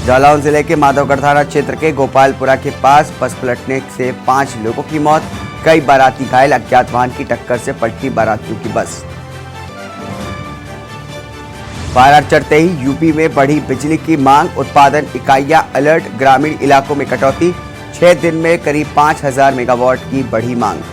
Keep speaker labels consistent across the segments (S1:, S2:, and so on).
S1: जालौन जिले के माधवगढ़ थाना क्षेत्र के गोपालपुरा के पास बस पलटने से 5 लोगों की मौत, कई बाराती घायल। अज्ञात वाहन की टक्कर से पलटी बारातियों की बस। बारात चढ़ते ही यूपी में बढ़ी बिजली की मांग, उत्पादन इकाइयां अलर्ट। ग्रामीण इलाकों में कटौती, 6 दिन में करीब 5000 मेगावाट की बढ़ी मांग।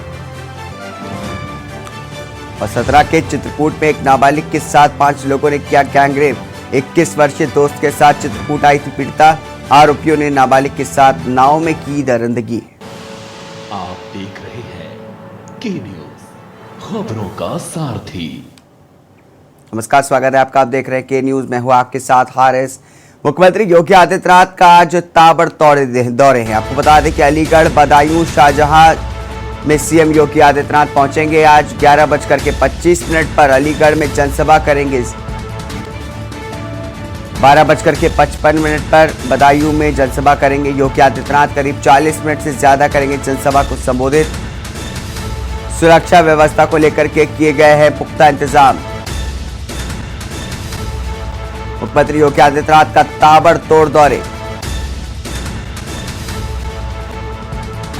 S1: और 17 के चित्रकूट में एक नाबालिग के साथ 5 लोगों ने किया गैंगरेप। 21 वर्षीय दोस्त के साथ चित्रकूट आई थी पीड़िता, आरोपियों ने नाबालिग के साथ नाव में की दरिंदगी।
S2: आप देख रहे हैं के न्यूज, खबरों का सारथी।
S1: नमस्कार, स्वागत है आपका। आप देख रहे हैं के न्यूज, मैं हूं आपके साथ हारिस। मुख्यमंत्री योगी आदित्यनाथ का आज ताबड़तोड़ दौरे हैं। आपको बता दें कि अलीगढ़, बदायूं, शाहजहां में सीएम योगी आदित्यनाथ पहुंचेंगे। आज 11:25 पर अलीगढ़ में जनसभा करेंगे। 12:55 पर बदायूं में जनसभा करेंगे योगी आदित्यनाथ। करीब 40 मिनट से ज्यादा करेंगे जनसभा को संबोधित। सुरक्षा व्यवस्था को लेकर के किए गए हैं पुख्ता इंतजाम। मुख्यमंत्री योगी आदित्यनाथ का ताबड़तोड़ दौरे।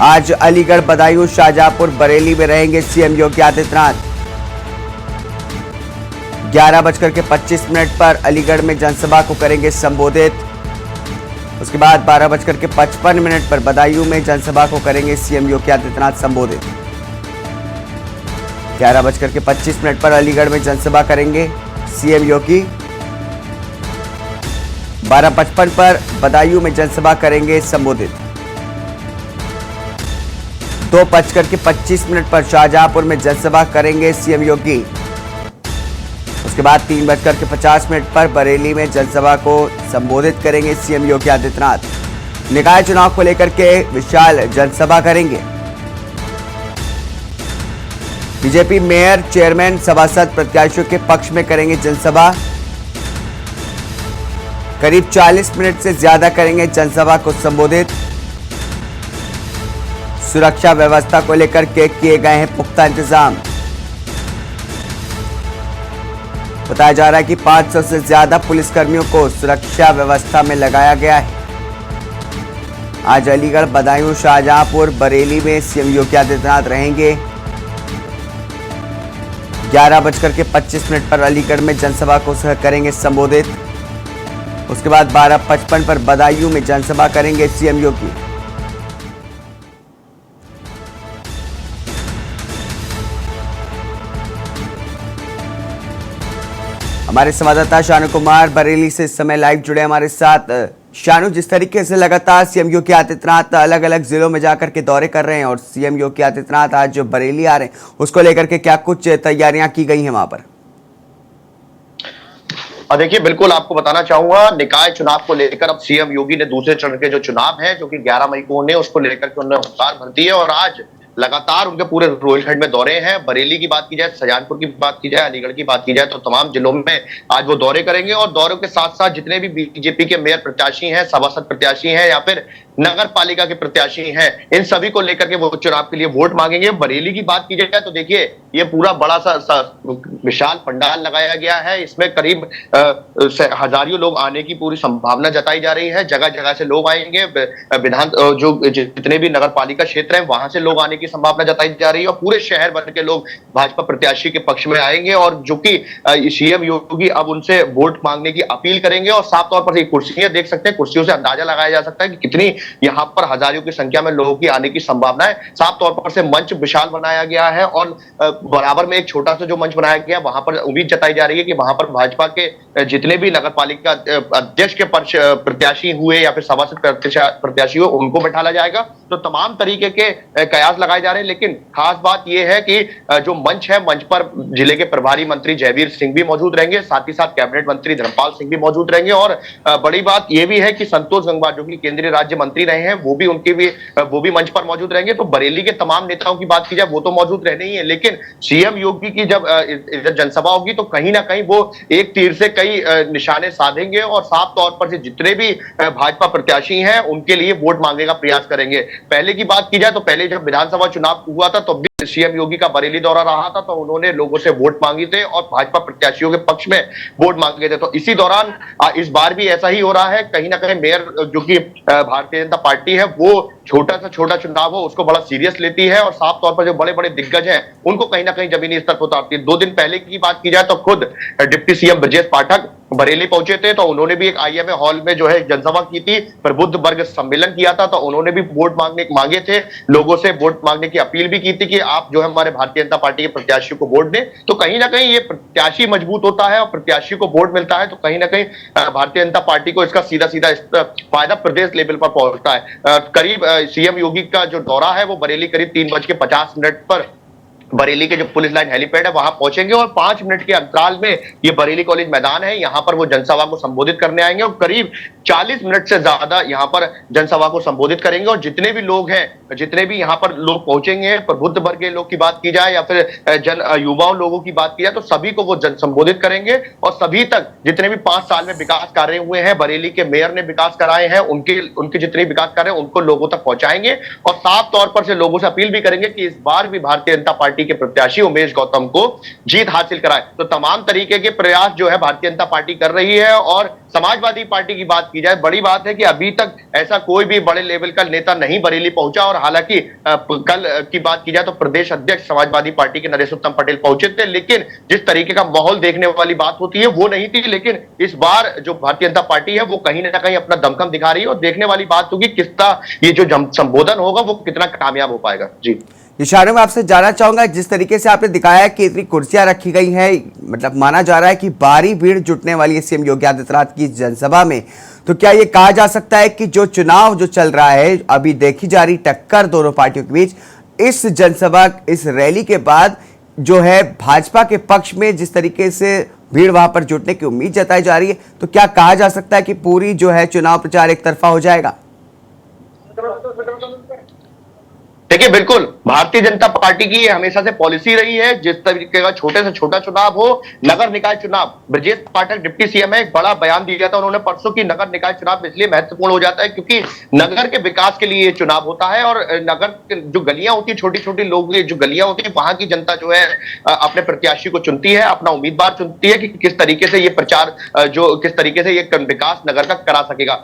S1: आज अलीगढ़, बदायूं, शाहजहांपुर, बरेली में रहेंगे सीएम योगी आदित्यनाथ। 11:25 पर अलीगढ़ में जनसभा को करेंगे संबोधित। उसके बाद 12:55 पर बदायूं में जनसभा को करेंगे सीएम योगी आदित्यनाथ संबोधित। 11:25 पर अलीगढ़ में जनसभा करेंगे सीएम योगी। 12:55 पर बदायूं में जनसभा करेंगे संबोधित। 2:25 पर शाहजहांपुर में जनसभा करेंगे सीएम योगी। उसके बाद 3:50 पर बरेली में जनसभा को संबोधित करेंगे सीएम योगी आदित्यनाथ। निकाय चुनाव को लेकर के विशाल जनसभा करेंगे। बीजेपी मेयर, चेयरमैन, सभासद प्रत्याशियों के पक्ष में करेंगे जनसभा। करीब 40 मिनट से ज्यादा करेंगे जनसभा को संबोधित। सुरक्षा व्यवस्था को लेकर के किए गए हैं पुख्ता इंतजाम। बताया जा रहा है कि 500 से ज्यादा पुलिसकर्मियों को सुरक्षा व्यवस्था में लगाया गया है। आज अलीगढ़, बदायूं, शाहजहांपुर, बरेली में सीएम योगी आदित्यनाथ रहेंगे। 11:25 पर अलीगढ़ में जनसभा को करेंगे संबोधित। उसके बाद 12:55 पर बदायूं में जनसभा करेंगे सीएम योगी। हमारे संवाददाता शानू कुमार बरेली से इस समय लाइव जुड़े हमारे साथ। शानू, जिस तरीके से लगातार सीएम योगी आदित्यनाथ अलग अलग जिलों में जाकर के दौरे कर रहे हैं और सीएम योगी आदित्यनाथ आज जो बरेली आ रहे हैं, उसको लेकर के क्या कुछ तैयारियां की गई हैं वहां पर?
S3: देखिए, बिल्कुल आपको बताना चाहूंगा, निकाय चुनाव को लेकर अब सीएम योगी ने दूसरे चरण के जो चुनाव है जो कि 11 मई को होने, उसको लेकर के उन्होंने हुंकार भर दी है और आज लगातार उनके पूरे रोहिलखंड में दौरे हैं। बरेली की बात की जाए, शाहजहांपुर की बात की जाए, अलीगढ़ की बात की जाए, तो तमाम जिलों में आज वो दौरे करेंगे और दौरों के साथ साथ जितने भी बीजेपी के मेयर प्रत्याशी हैं, सभासद प्रत्याशी हैं या फिर नगर पालिका के प्रत्याशी हैं, इन सभी को लेकर के वो चुनाव के लिए वोट मांगेंगे। बरेली की बात की जाए तो देखिए, ये पूरा बड़ा सा विशाल पंडाल लगाया गया है। इसमें करीब हजारों लोग आने की पूरी संभावना जताई जा रही है। जगह जगह से लोग आएंगे। विधान जो जितने भी नगर पालिका क्षेत्र है वहां से लोग आने की संभावना जताई जा रही है और पूरे शहर भर के लोग भाजपा प्रत्याशी के पक्ष में आएंगे और जो कि सीएम योगी अब उनसे वोट मांगने की अपील करेंगे। और साफ तौर पर ये कुर्सियां देख सकते हैं, कुर्सियों से अंदाजा लगाया जा सकता है कि कितनी यहाँ पर हजारों की संख्या में लोगों की आने की संभावना है। साफ तौर पर से मंच विशाल बनाया गया है और बराबर में एक छोटा सा जो मंच बनाया गया, वहां पर उम्मीद जताई जा रही है कि वहां पर भाजपा के जितने भी नगर पालिका अध्यक्ष के प्रत्याशी हुए या फिर सभासद प्रत्याशी हुए, उनको बैठाला जाएगा। तो तमाम तरीके के कयास लगाए जा रहे हैं। लेकिन खास बात यह है कि जो मंच है, मंच पर जिले के प्रभारी मंत्री जयवीर सिंह भी मौजूद रहेंगे, साथ ही साथ कैबिनेट मंत्री धर्मपाल सिंह भी मौजूद रहेंगे और बड़ी बात यह भी है कि संतोष गंगवार जो कि केंद्रीय राज्य मंत्री रहे हैं, वो भी मंच पर मौजूद रहेंगे। तो बरेली के तमाम नेताओं की बात की जाए, वो तो मौजूद रहने ही है, लेकिन सीएम योगी की जब इधर जनसभा होगी तो कहीं ना कहीं वो एक तीर से कई निशाने साधेंगे और साफ तौर पर से जितने भी भाजपा प्रत्याशी हैं उनके लिए वोट मांगने का प्रयास करेंगे। पहले की बात की जाए तो पहले जब विधानसभा चुनाव हुआ था तो सीएम योगी का बरेली दौरा रहा था तो उन्होंने लोगों से वोट मांगी थे और भाजपा प्रत्याशियों के पक्ष में वोट मांगे थे। तो इसी दौरान इस बार भी ऐसा ही हो रहा है। कहीं ना कहीं मेयर जो कि भारतीय जनता पार्टी है वो छोटा सा छोटा चुनाव हो उसको बड़ा सीरियस लेती है और साफ तौर पर जो बड़े बड़े दिग्गज हैं उनको कहीं ना कहीं जमीनी स्तर पर उतारती है। 2 दिन पहले की बात की जाए तो खुद डिप्टी सीएम ब्रजेश पाठक बरेली पहुंचे थे तो उन्होंने भी एक आईएमए हॉल में जो है जनसभा की थी, प्रबुद्ध वर्ग सम्मेलन किया था तो उन्होंने भी वोट मांगे थे, लोगों से वोट मांगने की अपील भी की थी कि आप जो है हमारे भारतीय जनता पार्टी के प्रत्याशी को वोट दें। तो कहीं ना कहीं ये प्रत्याशी मजबूत होता है और प्रत्याशी को वोट मिलता है तो कहीं ना कहीं भारतीय जनता पार्टी को इसका सीधा सीधा फायदा प्रदेश लेवल पर पहुंचता है। करीब सीएम योगी का जो दौरा है वो बरेली करीब 3:50 पर बरेली के जो पुलिस लाइन हेलीपैड है वहां पहुंचेंगे और 5 मिनट के अंतराल में ये बरेली कॉलेज मैदान है, यहां पर वो जनसभा को संबोधित करने आएंगे और करीब 40 मिनट से ज्यादा यहां पर जनसभा को संबोधित करेंगे। और जितने भी लोग हैं, जितने भी यहां पर लोग पहुंचेंगे, प्रबुद्ध वर्ग के लोग की बात की जाए या फिर युवाओं लोगों की बात की जाए तो सभी को वो संबोधित करेंगे और सभी तक जितने भी 5 साल में विकास कार्य हुए हैं, बरेली के मेयर ने विकास कराए हैं, उनके जितने विकास कार्य उनको लोगों तक पहुंचाएंगे और साफ तौर पर से लोगों से अपील भी करेंगे कि इस बार भी भारतीय जनता पार्टी के प्रत्याशी उमेश गौतम को जीत हासिल कराए। तो तमाम तरीके के प्रयास जो है भारतीय जनता पार्टी कर रही है। और समाजवादी पार्टी की बात की जाए, बड़ी बात है कि अभी तक ऐसा कोई भी बड़े लेवल का नेता नहीं बरेली पहुंचा और हालांकि कल की बात की जाए तो प्रदेश अध्यक्ष समाजवादी पार्टी के नरेश उत्तम पटेल पहुंचे थे, लेकिन जिस तरीके का माहौल देखने वाली बात होती है वो नहीं थी। लेकिन इस बार जो भारतीय जनता पार्टी है वो कहीं ना कहीं अपना दमखम दिखा रही है और देखने वाली बात होगी किसका ये जो संबोधन होगा वो कितना कामयाब हो पाएगा। जी
S1: इशारों में आपसे जानना चाहूंगा, जिस तरीके से आपने दिखाया कि इतनी कुर्सियां रखी गई हैं, मतलब माना जा रहा है कि भारी भीड़ जुटने वाली है सीएम योगी आदित्यनाथ की जनसभा में, तो क्या ये कहा जा सकता है कि जो चुनाव जो चल रहा है, अभी देखी जा रही टक्कर दोनों पार्टियों के बीच, इस जनसभा, इस रैली के बाद जो है भाजपा के पक्ष में जिस तरीके से भीड़ वहां पर जुटने की उम्मीद जताई जा रही है, तो क्या कहा जा सकता है कि पूरी जो है चुनाव प्रचार एक तरफा हो जाएगा?
S3: देखिए, बिल्कुल भारतीय जनता पार्टी की हमेशा से पॉलिसी रही है, जिस तरीके का छोटे से छोटा चुनाव हो, नगर निकाय चुनाव। ब्रजेश पाठक डिप्टी सीएम है, एक बड़ा बयान दिया था उन्होंने परसों की नगर निकाय चुनाव इसलिए महत्वपूर्ण हो जाता है क्योंकि नगर के विकास के लिए ये चुनाव होता है और नगर जो गलियां होती है, छोटी छोटी लोग जो गलियां होती है, वहां की जनता जो है अपने प्रत्याशी को चुनती है, अपना उम्मीदवार चुनती है कि किस तरीके से ये प्रचार जो किस तरीके से ये विकास नगर का करा सकेगा।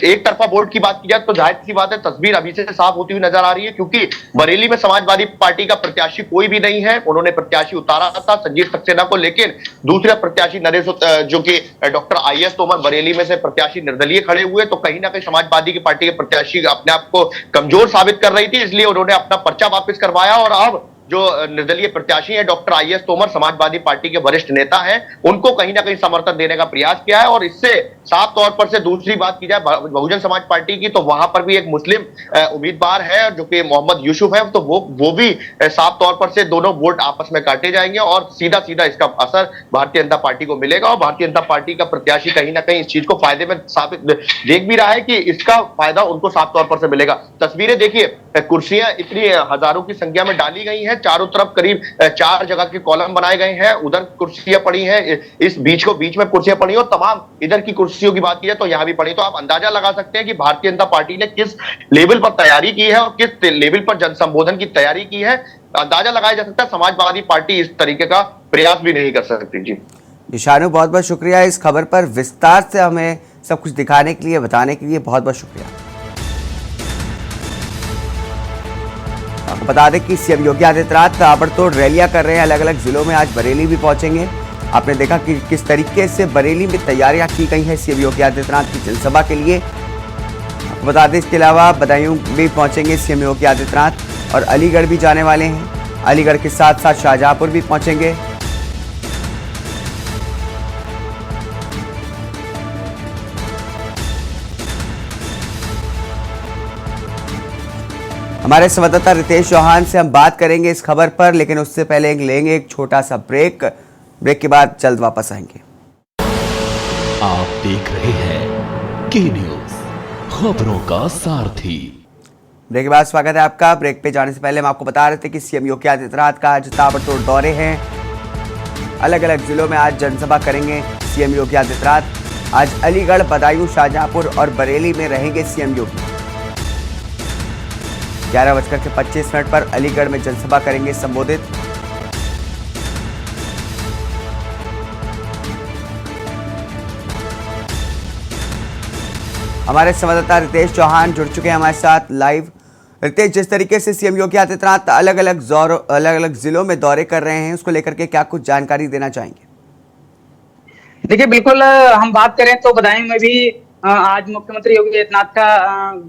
S3: एक तरफा वोट की बात की जाए तो जाहिर सी बात है तस्वीर अभी से साफ होती हुई नजर आ रही है क्योंकि बरेली में समाजवादी पार्टी का प्रत्याशी कोई भी नहीं है। उन्होंने प्रत्याशी उतारा था संजीव सक्सेना को, लेकिन दूसरा प्रत्याशी नरेश जो कि डॉक्टर आईएस तोमर बरेली में से प्रत्याशी निर्दलीय खड़े हुए, तो कहीं ना कहीं समाजवादी की पार्टी के प्रत्याशी अपने आप को कमजोर साबित कर रही थी, इसलिए उन्होंने अपना पर्चा वापस करवाया और अब जो निर्दलीय प्रत्याशी है डॉक्टर आईएस तोमर, समाजवादी पार्टी के वरिष्ठ नेता हैं, उनको कहीं ना कहीं समर्थन देने का प्रयास किया है। और इससे साफ तौर पर से दूसरी बात की जाए बहुजन समाज पार्टी की, तो वहां पर भी एक मुस्लिम उम्मीदवार है जो कि मोहम्मद यूसुफ है, तो वो भी साफ तौर पर से दोनों वोट आपस में काटे जाएंगे और सीधा सीधा इसका असर भारतीय जनता पार्टी को मिलेगा। और भारतीय जनता पार्टी का प्रत्याशी कहीं ना कहीं इस चीज को फायदे में साबित देख भी रहा है कि इसका फायदा उनको साफ तौर पर से मिलेगा। तस्वीरें देखिए, कुर्सियां इतनी हजारों की संख्या में डाली गई हैं, चारों तरफ करीब 4 जगह के कॉलम बनाए गए हैं, उधर कुर्सियां पड़ी हैं, इस बीच में कुर्सियां पड़ी और तमाम इधर की कुर्सियों की बात की जाए तो यहां भी पड़ी। तो आप अंदाजा लगा सकते हैं कि भारतीय जनता पार्टी ने किस लेवल पर तैयारी की है और किस लेवल पर जन संबोधन की तैयारी की है, अंदाजा लगाया जा सकता है। समाजवादी पार्टी इस तरीके का प्रयास भी नहीं कर सकती। जी
S1: शानू, बहुत बहुत शुक्रिया इस खबर पर विस्तार से हमें सब कुछ दिखाने के लिए, बताने के लिए बहुत बहुत शुक्रिया। आपको बता दें कि सीएम योगी आदित्यनाथ ताबड़तोड़ रैलियां कर रहे हैं अलग अलग जिलों में। आज बरेली भी पहुंचेंगे। आपने देखा कि किस तरीके से बरेली में तैयारियां की गई हैं सीएम योगी आदित्यनाथ की जनसभा के लिए। आपको बता दें इसके अलावा बदायूं भी पहुंचेंगे सीएम योगी आदित्यनाथ और अलीगढ़ भी जाने वाले हैं। अलीगढ़ के साथ साथ शाहजहांपुर भी पहुंचेंगे। हमारे संवाददाता रितेश चौहान से हम बात करेंगे इस खबर पर, लेकिन उससे पहले लेंगे एक छोटा सा ब्रेक। ब्रेक के बाद जल्द वापस आएंगे।
S2: आप देख रहे हैं के न्यूज, खबरों का सारथी।
S1: ब्रेक के बाद स्वागत है आपका। ब्रेक पे जाने से पहले हम आपको बता रहे थे कि सीएम योगी आदित्यनाथ का आज ताबड़तोड़ दौरे हैं। अलग अलग जिलों में आज जनसभा करेंगे सीएम योगी आदित्यनाथ। आज अलीगढ़, बदायूं, शाहजहांपुर और बरेली में रहेंगे सीएम योगी। 11:25 पर अलीगढ़ में जनसभा करेंगे संबोधित। हमारे संवाददाता रितेश चौहान जुड़ चुके हैं हमारे साथ लाइव। रितेश, जिस तरीके से सीएम योगी आदित्यनाथ अलग अलग जिलों में दौरे कर रहे हैं, उसको लेकर के क्या कुछ जानकारी देना चाहेंगे?
S4: देखिए, बिल्कुल हम बात करें तो बदायूं में भी आज मुख्यमंत्री योगी आदित्यनाथ का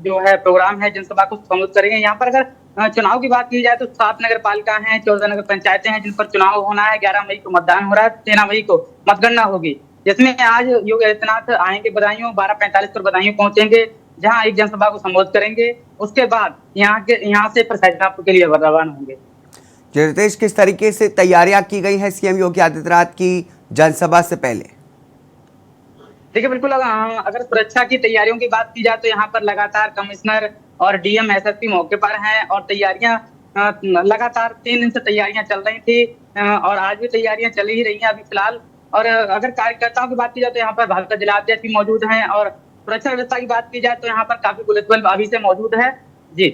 S4: जो है प्रोग्राम है, जनसभा को संबोधित करेंगे। यहाँ पर अगर चुनाव की बात की जाए तो 7 नगर पालिका हैं, 14 नगर पंचायतें हैं जिन पर चुनाव होना है। 11 मई को मतदान हो रहा है, 13 मई को मतगणना होगी, जिसमें आज योगी आदित्यनाथ आएंगे बदायूं। 12:45 पर बदायूं पहुंचेंगे, जहां एक जनसभा को संबोधित करेंगे। उसके बाद यहाँ से प्रसाद के लिए रवाना होंगे।
S1: रितेश, किस तरीके से तैयारियां की गई हैं सीएम योगी आदित्यनाथ की जनसभा से पहले?
S4: देखिए, बिल्कुल अगर सुरक्षा की तैयारियों की बात की जाए तो यहाँ पर लगातार कमिश्नर और डीएम एसएसपी मौके पर हैं और तैयारियां लगातार 3 दिन से तैयारियां चल रही थी और आज भी तैयारियां चल ही रही हैं अभी फिलहाल। और अगर कार्यकर्ताओं की बात की जाए तो यहाँ पर भाजपा जिला अध्यक्ष भी मौजूद हैं और सुरक्षा व्यवस्था की बात की जाए तो यहाँ पर काफी पुलिस बल अभी से मौजूद है। जी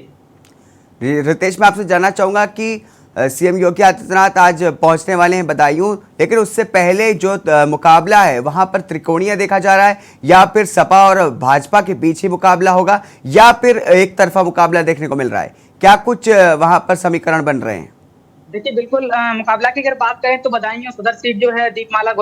S1: रितेश, मैं आपसे जानना चाहूंगा कि सीएम योगी आदित्यनाथ आज पहुंचने वाले हैं बदायूं, लेकिन उससे पहले जो मुकाबला है वहां पर त्रिकोणीय देखा जा रहा है, या फिर सपा और भाजपा के बीच ही मुकाबला होगा, या फिर एक तरफा मुकाबला देखने को मिल रहा है? क्या कुछ वहां पर समीकरण बन रहे हैं?
S4: देखिए, बिल्कुल मुकाबला की अगर बात करें तो बदायूं सदर सीट जो है दीपमाला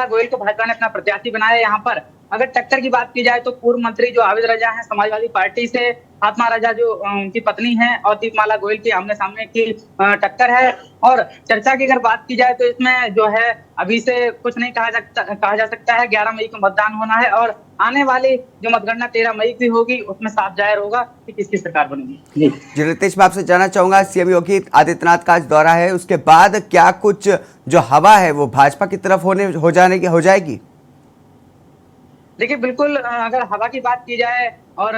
S4: गोयल को भाजपा ने अपना प्रत्याशी बनाया है। यहाँ पर अगर टक्कर की बात की जाए तो पूर्व मंत्री जो आबिद रजा हैं समाजवादी पार्टी से, फातिमा रजा जो उनकी पत्नी है, और दीपमाला गोयल की आमने सामने की टक्कर है। और चर्चा की अगर बात की जाए तो इसमें जो है अभी से कुछ नहीं कहा जा सकता है। 11 मई को मतदान होना है और आने वाली जो मतगणना 13 मई की होगी उसमें साफ जाहिर होगा कि किसकी सरकार बनेगी।
S1: जी रितेश, मैं आपसे जानना चाहूंगा, सीएम योगी आदित्यनाथ का आज दौरा है, उसके बाद क्या कुछ जो हवा है वो भाजपा की तरफ हो जाएगी?
S4: देखिए, बिल्कुल अगर हवा की बात की जाए और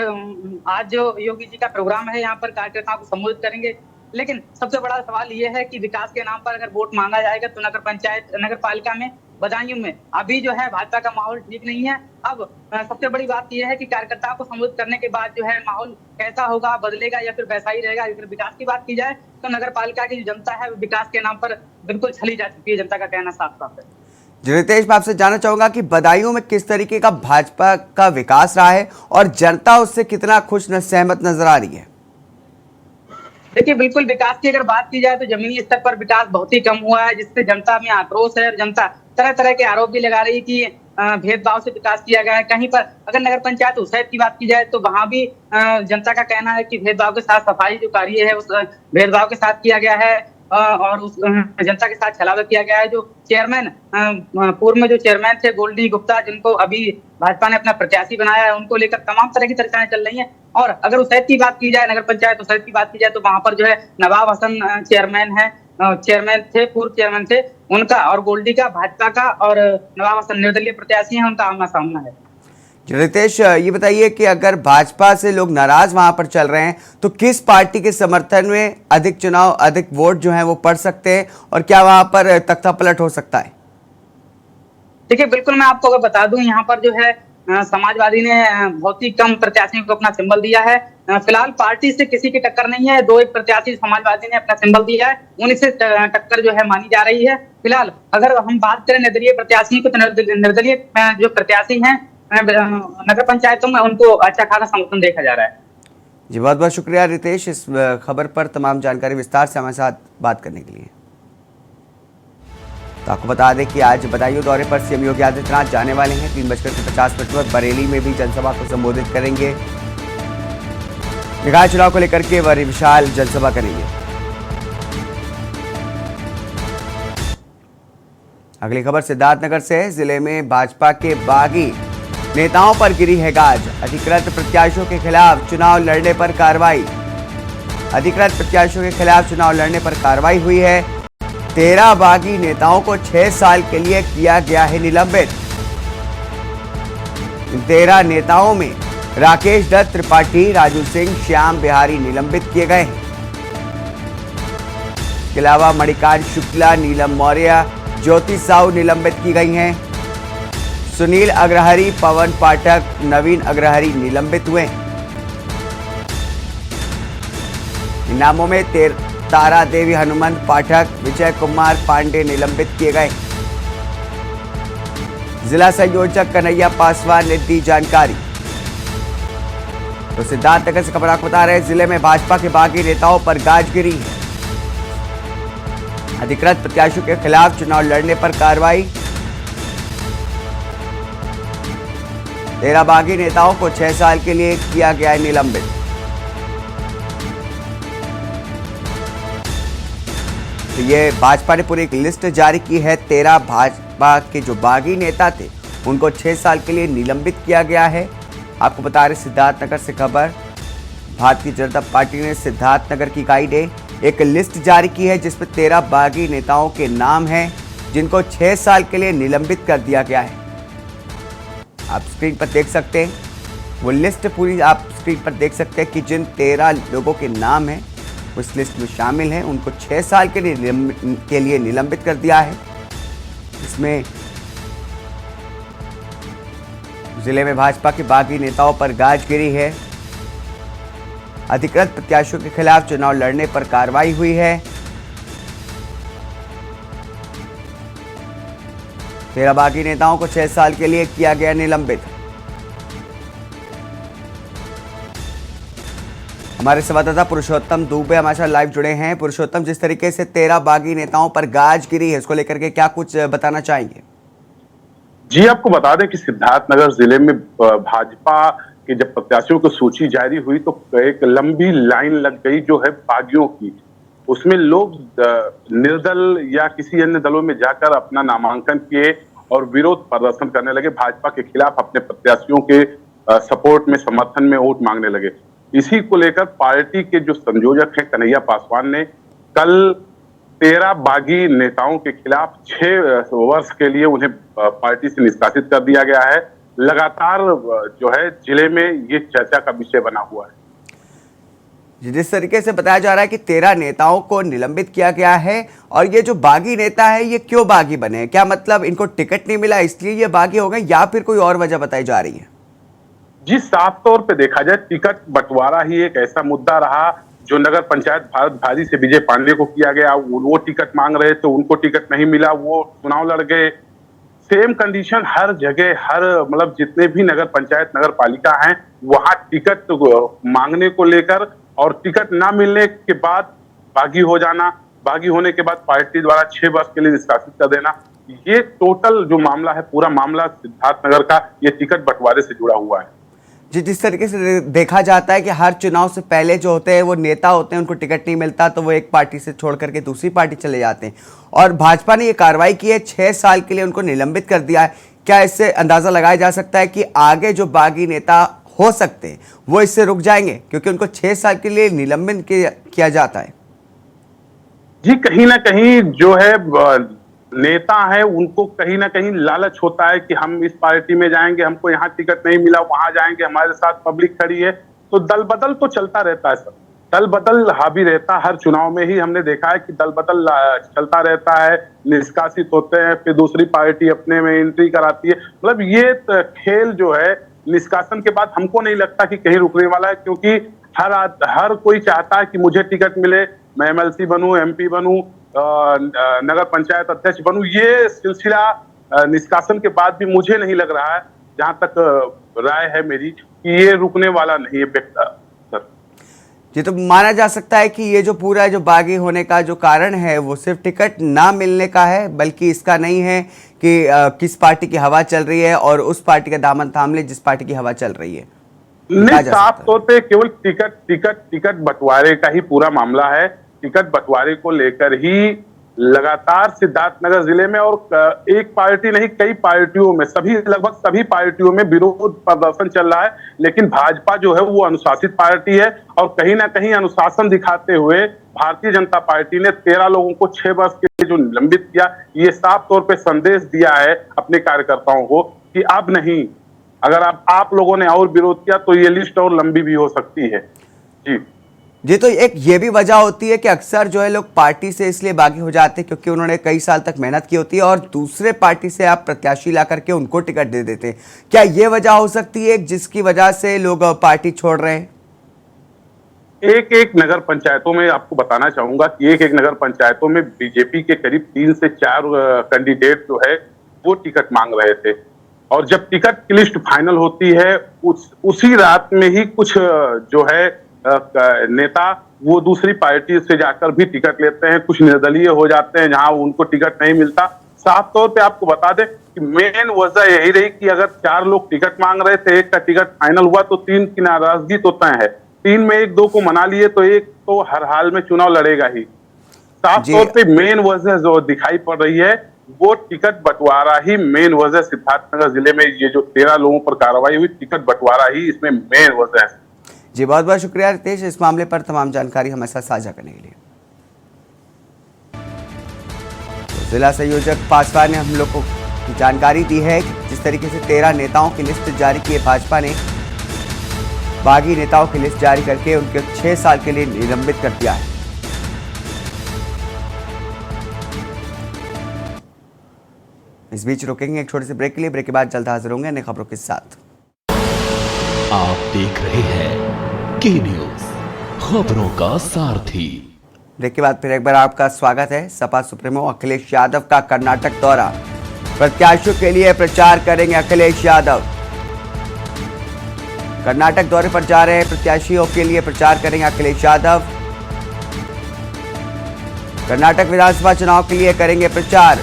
S4: आज जो योगी जी का प्रोग्राम है, यहाँ पर कार्यकर्ताओं को संबोधित करेंगे, लेकिन सबसे बड़ा सवाल ये है कि विकास के नाम पर अगर वोट मांगा जाएगा तो नगर पालिका में बदायूं में अभी जो है भाजपा का माहौल ठीक नहीं है। अब सबसे बड़ी बात यह है कि कार्यकर्ताओं को संबोधित करने के बाद जो है माहौल कैसा होगा, बदलेगा या फिर वैसा ही रहेगा। अगर विकास की बात की जाए तो नगर पालिका की जो जनता है विकास के नाम पर बिल्कुल छली जा चुकी है, जनता का कहना साफ साफ है।
S1: रितेश, मैं आपसे जानना चाहूंगा कि बदायूं में किस तरीके का भाजपा का विकास रहा है और जनता उससे कितना सहमत नजर आ रही है?
S4: देखिए, बिल्कुल विकास की अगर बात की जाए तो जमीनी स्तर पर विकास बहुत ही कम हुआ है, जिससे जनता में आक्रोश है। जनता तरह तरह के आरोप भी लगा रही कि भेदभाव से विकास किया गया है। कहीं पर अगर नगर पंचायत उसैद की बात की जाए तो वहां भी जनता का कहना है कि भेदभाव के साथ सफाई जो कार्य है उस भेदभाव के साथ किया गया है और उस जनता के साथ छलावा किया गया है। जो चेयरमैन पूर्व में जो चेयरमैन थे गोल्डी गुप्ता, जिनको अभी भाजपा ने अपना प्रत्याशी बनाया है, उनको लेकर तमाम तरह की चर्चाएं चल रही हैं। और अगर उसैद की बात की जाए, नगर पंचायत उसैद की बात की जाए तो वहां पर जो है नवाब हसन पूर्व चेयरमैन थे, उनका और गोल्डी का, भाजपा का, और नवाब हसन निर्दलीय प्रत्याशी है, उनका आमना सामना है।
S1: रितेश, ये बताइए कि अगर भाजपा से लोग नाराज वहां पर चल रहे हैं तो किस पार्टी के समर्थन में अधिक वोट जो है वो पड़ सकते हैं और क्या वहां पर तख्ता पलट हो सकता है?
S4: देखिए, बिल्कुल मैं आपको अगर बता दूं, यहाँ पर जो है समाजवादी ने बहुत ही कम प्रत्याशियों को अपना सिंबल दिया है। फिलहाल पार्टी से किसी की टक्कर नहीं है। 2-1 प्रत्याशी समाजवादी ने अपना सिंबल दिया है, उन्हीं से टक्कर जो है मानी जा रही है। फिलहाल अगर हम बात करें निर्दलीय प्रत्याशियों को तो निर्दलीय जो प्रत्याशी हैं नगर पंचायतों में उनको अच्छा खासा समर्थन देखा जा रहा है।
S1: जी, बहुत बहुत शुक्रिया रितेश, इस खबर पर तमाम जानकारी विस्तार से हमारे साथ बात करने के लिए। तो आपको बता दें कि आज बदायूं दौरे पर सीएम योगी आदित्यनाथ जाने वाले हैं। 3:50 पर बरेली में भी जनसभा को संबोधित करेंगे। निकाय चुनाव को लेकर के वह विशाल जनसभा करेंगे। अगली खबर सिद्धार्थनगर से है। जिले में भाजपा के बागी नेताओं पर गिरी है गाज। अधिकृत प्रत्याशियों के खिलाफ चुनाव लड़ने पर कार्रवाई। अधिकृत प्रत्याशियों के खिलाफ चुनाव लड़ने पर कार्रवाई हुई है। 13 बागी नेताओं को 6 साल के लिए किया गया है निलंबित। इन 13 नेताओं में राकेश दत्त त्रिपाठी, राजू सिंह, श्याम बिहारी निलंबित किए गए हैं। इसके अलावा मणिकांत शुक्ला, नीलम मौर्य, ज्योति साहू निलंबित की गई हैं। सुनील अग्रहरी, पवन पाठक, नवीन अग्रहरी निलंबित हुए। इन नामों में तारा देवी हनुमंत पाठक, विजय कुमार पांडे निलंबित किए गए। जिला संयोजक कन्हैया पासवान ने दी जानकारी। तो सिद्धार्थनगर से खबर आपको बता रहे हैं, जिले में भाजपा के बागी नेताओं पर गाज गिरी है। अधिकृत प्रत्याशियों के खिलाफ चुनाव लड़ने पर कार्रवाई। 13 बागी नेताओं को 6 साल के लिए किया गया है निलंबित। तो ये भाजपा ने पूरी एक लिस्ट जारी की है। 13 भाजपा के जो बागी नेता थे उनको 6 साल के लिए निलंबित किया गया है। आपको बता रहे सिद्धार्थनगर से खबर, भारतीय जनता पार्टी ने सिद्धार्थनगर की इकाई ने एक लिस्ट जारी की है जिसमें 13 बागी नेताओं के नाम हैं जिनको 6 साल के लिए निलंबित कर दिया गया है। आप स्क्रीन पर देख सकते हैं वो लिस्ट पूरी, आप स्क्रीन पर देख सकते हैं कि जिन 13 लोगों के नाम हैं उस लिस्ट में शामिल हैं, उनको 6 साल के लिए निलंबित कर दिया है। इसमें जिले में भाजपा के बागी नेताओं पर गाज गिरी है। अधिकृत प्रत्याशियों के खिलाफ चुनाव लड़ने पर कार्रवाई हुई है। 13 बागी नेताओं को 6 साल के लिए किया गया निलंबित। हमारे संवाददाता पुरुषोत्तम दुबे हमारे साथ लाइव जुड़े हैं। पुरुषोत्तम, जिस तरीके से 13 बागी नेताओं पर गाज गिरी है, इसको लेकर के क्या कुछ बताना चाहेंगे?
S5: जी, आपको बता दें कि सिद्धार्थनगर जिले में भाजपा के जब प्रत्याशियों की सूची जारी हुई तो एक लंबी लाइन लग गई जो है बागियों की। उसमें लोग निर्दल या किसी अन्य दलों में जाकर अपना नामांकन किए और विरोध प्रदर्शन करने लगे, भाजपा के खिलाफ अपने प्रत्याशियों के सपोर्ट में, समर्थन में वोट मांगने लगे। इसी को लेकर पार्टी के जो संयोजक हैं कन्हैया पासवान ने कल 13 बागी नेताओं के खिलाफ 6 वर्ष के लिए उन्हें पार्टी से निष्कासित कर दिया गया है। लगातार जो है जिले में ये चर्चा का विषय बना हुआ है।
S1: जिस तरीके से बताया जा रहा है कि 13 नेताओं को निलंबित किया गया है, और ये जो बागी नेता है ये क्यों बागी बने? क्या मतलब इनको टिकट नहीं मिला इसलिए ये बागी हो गए, या फिर कोई और वजह बताई जा रही है?
S5: जी, साफ तौर पे देखा जाए टिकट बंटवारा ही एक ऐसा मुद्दा रहा जो नगर पंचायत भारत भारी से विजय पांडे को किया गया। वो टिकट मांग रहे थे, उनको टिकट नहीं मिला, वो चुनाव लड़ गए। सेम कंडीशन हर जगह, हर मतलब जितने भी नगर पंचायत नगर पालिका हैं वहां टिकट मांगने को लेकर और टिकट ना मिलने के बाद बागी हो जाना, बागी होने के बाद पार्टी द्वारा 6 वर्ष के लिए निष्कासित कर देना। ये टोटल जो मामला है, पूरा मामला सिद्धार्थनगर का ये टिकट बंटवारे से जुड़ा हुआ है।
S1: जी, जिस तरीके से देखा जाता है कि हर चुनाव से पहले जो होते हैं वो नेता होते हैं, उनको टिकट नहीं मिलता तो वो एक पार्टी से छोड़ करके दूसरी पार्टी चले जाते हैं, और भाजपा ने ये कार्रवाई की है, 6 साल के लिए उनको निलंबित कर दिया है। क्या इससे अंदाजा लगाया जा सकता है कि आगे जो बागी नेता हो सकते हैं वो इससे रुक जाएंगे, क्योंकि उनको 6 साल के लिए निलंबित किया जाता है?
S5: जी, कहीं ना कहीं जो है नेता है उनको कहीं ना कहीं लालच होता है कि हम इस पार्टी में जाएंगे, हमको यहाँ टिकट नहीं मिला, वहां जाएंगे, हमारे साथ पब्लिक खड़ी है, तो दल बदल तो चलता रहता है सर। दल बदल हावी रहता है, हर चुनाव में ही हमने देखा है कि दल बदल चलता रहता है, निष्कासित होते हैं, फिर दूसरी पार्टी अपने में एंट्री कराती है। मतलब ये खेल जो है निष्कासन के बाद हमको नहीं लगता कि कहीं रुकने वाला है, क्योंकि हर कोई चाहता है कि मुझे टिकट मिले, मैं MLC बनूं, MP बनूं, नगर पंचायत अध्यक्ष बनूं। ये सिलसिला निष्कासन के बाद भी मुझे नहीं लग रहा है, जहां तक राय है मेरी, कि ये रुकने वाला नहीं है सर।
S1: जी, तो माना जा सकता है कि ये जो पूरा जो बागी होने का जो कारण है वो सिर्फ टिकट ना मिलने का है, बल्कि इसका नहीं है कि किस पार्टी की हवा चल रही है और उस पार्टी का दामन थाम ले जिस पार्टी की हवा चल रही है।
S5: नहीं, साफ तौर पे केवल टिकट बंटवारे का ही पूरा मामला है। टिकट बंटवारे को लेकर ही लगातार सिद्धार्थनगर जिले में, और एक पार्टी नहीं कई पार्टियों में, लगभग सभी पार्टियों में विरोध प्रदर्शन चल रहा है। लेकिन भाजपा जो है वो अनुशासित पार्टी है, और कहीं ना कहीं अनुशासन दिखाते हुए भारतीय जनता पार्टी ने 13 लोगों को 6 वर्ष के लिए जो निलंबित किया, ये साफ तौर पे संदेश दिया है अपने कार्यकर्ताओं को कि अब नहीं, अगर आप लोगों ने और विरोध किया तो ये लिस्ट और लंबी भी हो सकती है।
S1: जी, तो एक ये भी वजह होती है कि अक्सर जो है लोग पार्टी से इसलिए बागी हो जाते हैं क्योंकि उन्होंने कई साल तक मेहनत की होती है, और दूसरे पार्टी से आप प्रत्याशी ला करके उनको टिकट दे देते हैं। क्या ये वजह हो सकती है जिसकी वजह से लोग पार्टी छोड़ रहे हैं?
S5: एक एक नगर पंचायतों में आपको बताना चाहूंगा कि एक एक नगर पंचायतों में बीजेपी के करीब 3 से 4 कैंडिडेट जो है वो टिकट मांग रहे थे। और जब टिकट की लिस्ट फाइनल होती है उसी रात में ही कुछ जो है नेता वो दूसरी पार्टी से जाकर भी टिकट लेते हैं, कुछ निर्दलीय हो जाते हैं जहां उनको टिकट नहीं मिलता। साफ तौर पे आपको बता दें कि मेन वजह यही रही कि अगर 4 लोग टिकट मांग रहे थे, एक का टिकट फाइनल हुआ तो 3 की नाराजगी तो तय है। 3 में 1-2 को मना लिए तो एक तो हर हाल में चुनाव लड़ेगा ही। साफ तौर पे मेन वजह जो दिखाई पड़ रही है वो टिकट बंटवारा ही मेन वजह। सिद्धार्थनगर जिले में ये जो 13 लोगों पर कार्रवाई हुई, टिकट बंटवारा ही इसमें मेन वजह है।
S1: जी बहुत बहुत शुक्रिया रितेश, इस मामले पर तमाम जानकारी हमारे साथ साझा करने के लिए। तो जिला संयोजक पासवान ने हम लोग को जानकारी दी है कि जिस तरीके से 13 नेताओं की लिस्ट जारी की है भाजपा ने, बागी नेताओं की लिस्ट जारी करके उनके 6 साल के लिए निलंबित कर दिया है। इस बीच रुकेंगे एक छोटे से ब्रेक के लिए। ब्रेक के बाद जल्द हाजिर होंगे अन्य खबरों के साथ।
S2: आप देख रहे हैं के न्यूज, खबरों का सारथी।
S1: ब्रेक के बाद फिर एक बार आपका स्वागत है। सपा सुप्रीमो अखिलेश यादव का कर्नाटक दौरा, प्रत्याशियों के लिए प्रचार करेंगे अखिलेश यादव। कर्नाटक दौरे पर जा रहे प्रत्याशियों के लिए प्रचार करेंगे अखिलेश यादव। कर्नाटक विधानसभा चुनाव के लिए करेंगे प्रचार।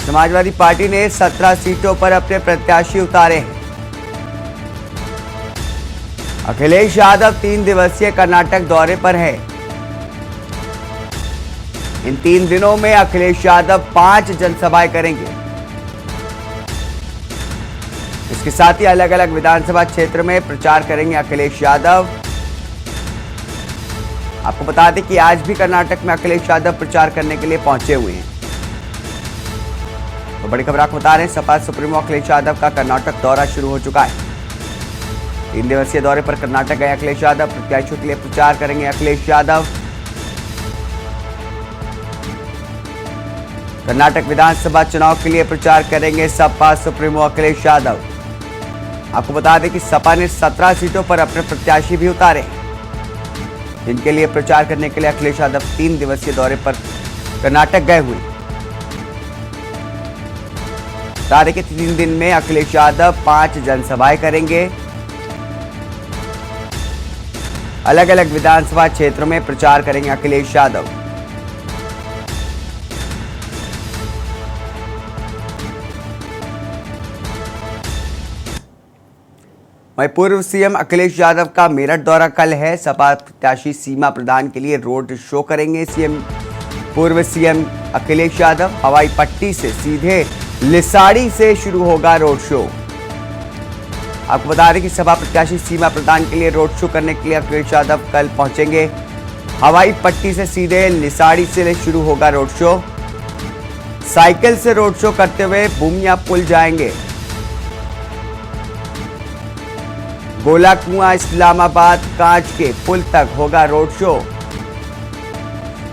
S1: समाजवादी पार्टी ने 17 सीटों पर अपने प्रत्याशी उतारे हैं। अखिलेश यादव 3 दिवसीय कर्नाटक दौरे पर है। इन 3 दिनों में अखिलेश यादव 5 जनसभाएं करेंगे। इसके साथ ही अलग अलग विधानसभा क्षेत्र में प्रचार करेंगे अखिलेश यादव। आपको बता दें कि आज भी कर्नाटक में अखिलेश यादव प्रचार करने के लिए पहुंचे हुए हैं। तो बड़ी खबर आपको बता रहे हैं, सपा सुप्रीमो अखिलेश यादव का कर्नाटक दौरा शुरू हो चुका है। 3 दिवसीय दौरे पर कर्नाटक गए अखिलेश यादव। प्रत्याशियों के लिए प्रचार करेंगे अखिलेश यादव। कर्नाटक विधानसभा चुनाव के लिए प्रचार करेंगे सपा सुप्रीमो अखिलेश यादव। आपको बता दें कि सपा ने 17 सीटों पर अपने प्रत्याशी भी उतारे, जिनके लिए प्रचार करने के लिए अखिलेश यादव 3 दिवसीय दौरे पर कर्नाटक गए हुए। बता दें कि 3 दिन में अखिलेश यादव 5 जनसभाएं करेंगे। अलग अलग विधानसभा क्षेत्रों में प्रचार करेंगे अखिलेश यादव। वहीं पूर्व सीएम अखिलेश यादव का मेरठ दौरा कल है। सपा प्रत्याशी सीमा प्रधान के लिए रोड शो करेंगे पूर्व सीएम अखिलेश यादव। हवाई पट्टी से सीधे लिसाड़ी से शुरू होगा रोड शो। आपको बता दें कि सपा प्रत्याशी सीमा प्रधान के लिए रोड शो करने के लिए अखिलेश यादव कल पहुंचेंगे। हवाई पट्टी से सीधे लिसाड़ी से शुरू होगा रोड शो। साइकिल से रोड शो करते हुए भूमिया पुल जाएंगे। गोला कुआं इस्लामाबाद कांच के पुल तक होगा रोड शो।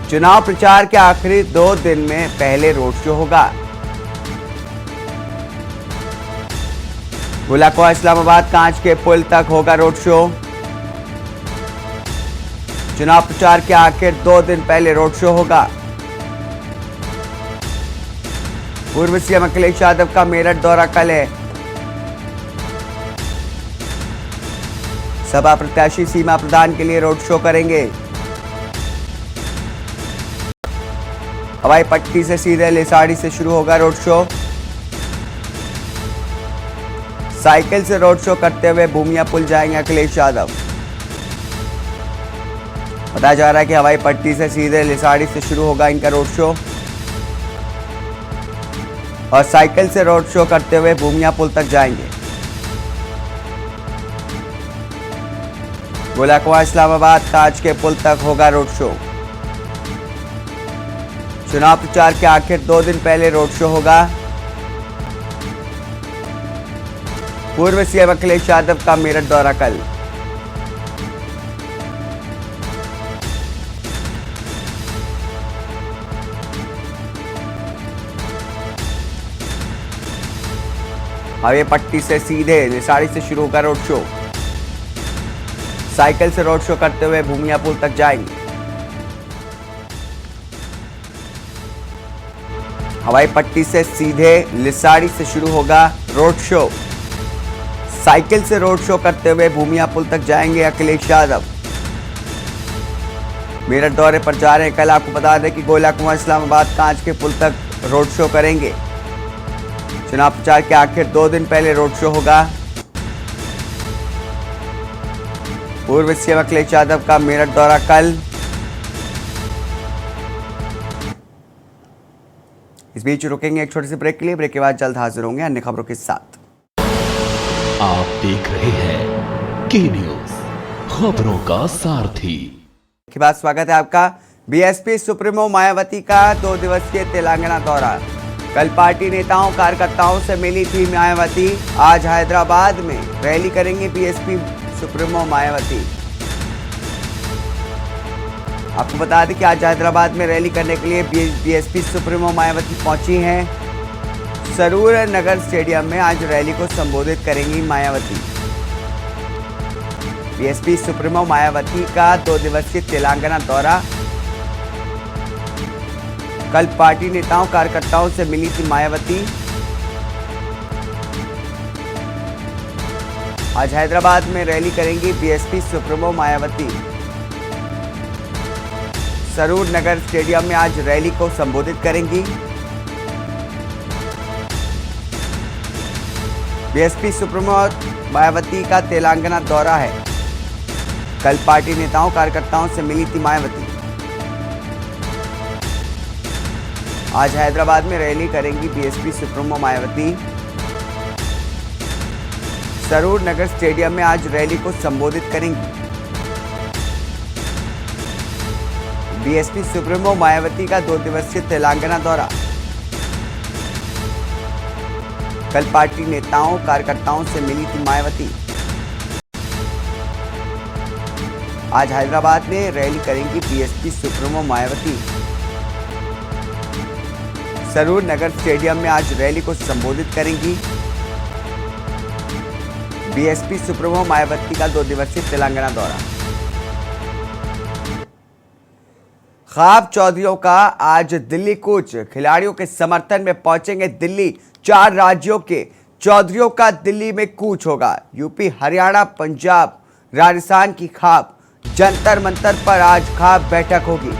S1: चुनाव प्रचार के आखिरी 2 दिन में पहले रोड शो होगा। गोला कुआं इस्लामाबाद कांच के पुल तक होगा रोड शो। चुनाव प्रचार के आखिर 2 दिन पहले रोड शो होगा। पूर्व सीएम अखिलेश यादव का मेरठ दौरा कल है। सपा प्रत्याशी सीमा प्रधान के लिए रोड शो करेंगे। हवाई पट्टी से सीधे लिसाड़ी से शुरू होगा रोड शो। साइकिल से रोड शो करते हुए भूमिया पुल जाएंगे अखिलेश यादव। बताया जा रहा है कि हवाई पट्टी से सीधे लिसाड़ी से शुरू होगा इनका रोड शो और साइकिल से रोड शो करते हुए भूमिया पुल तक जाएंगे। गोला कुआं इस्लामाबाद कांच के पुल तक होगा रोड शो। चुनाव प्रचार के आखिर 2 दिन पहले रोड शो होगा। पूर्व सीएम अखिलेश यादव का मेरठ दौरा कल। हवाई पट्टी से सीधे लिसाड़ी से शुरू होगा रोड शो। साइकिल से रोड शो करते हुए भूमिया पुल तक जाएंगे। हवाई पट्टी से सीधे लिसाड़ी से शुरू होगा रोड शो। साइकिल से रोड शो करते हुए भूमिया पुल तक जाएंगे अखिलेश यादव। मेरठ दौरे पर जा रहे हैं। कल आपको बता दें कि गोला कुआं इस्लामाबाद कांच के पुल तक रोड शो करेंगे। चुनाव प्रचार के आखिर 2 दिन पहले रोड शो होगा। पूर्व सीएम अखिलेश यादव का मेरठ दौरा कल। इस बीच रुकेंगे एक छोटे से ब्रेक के लिए। ब्रेक के बाद जल्द हाजिर होंगे अन्य खबरों के साथ।
S2: आप देख रहे हैं के न्यूज, खबरों का सारथी।
S1: के बाद स्वागत है आपका। बीएसपी सुप्रीमो मायावती का 2 दिवसीय तेलंगाना दौरा। कल पार्टी नेताओं कार्यकर्ताओं से मिली थी मायावती। आज हैदराबाद में रैली करेंगे बीएसपी सुप्रीमो मायावती। आपको बता दें कि आज हैदराबाद में रैली करने के लिए बीएसपी सुप्रीमो मायावती पहुंची हैं। सरूर नगर स्टेडियम में आज रैली को संबोधित करेंगी मायावती। बीएसपी सुप्रीमो मायावती का 2 दिवसीय तेलंगाना दौरा। कल पार्टी नेताओं कार्यकर्ताओं से मिली थी मायावती। आज हैदराबाद में रैली करेंगी बीएसपी सुप्रीमो मायावती। सरूर नगर स्टेडियम में आज रैली को संबोधित करेंगी। बीएसपी सुप्रीमो मायावती का तेलंगाना दौरा है। कल पार्टी नेताओं कार्यकर्ताओं से मिली थी मायावती। आज हैदराबाद में रैली करेंगी बीएसपी सुप्रीमो मायावती। सरूर नगर स्टेडियम में आज रैली को संबोधित करेंगी। बीएसपी सुप्रीमो मायावती का 2 दिवसीय तेलंगाना दौरा। कल पार्टी नेताओं कार्यकर्ताओं से मिली थी मायावती। आज हैदराबाद में रैली करेंगी बीएसपी सुप्रीमो मायावती। सरूर नगर स्टेडियम में आज रैली को संबोधित करेंगी। बीएसपी सुप्रीमो मायावती का 2 दिवसीय तेलंगाना दौरा। ख्वाब चौधरियों का आज दिल्ली कूच। खिलाड़ियों के समर्थन में पहुंचेंगे दिल्ली। 4 राज्यों के चौधरियों का दिल्ली में कूच होगा। यूपी, हरियाणा, पंजाब, राजस्थान की ख्वाब जंतर मंतर पर आज ख्वाब बैठक होगी।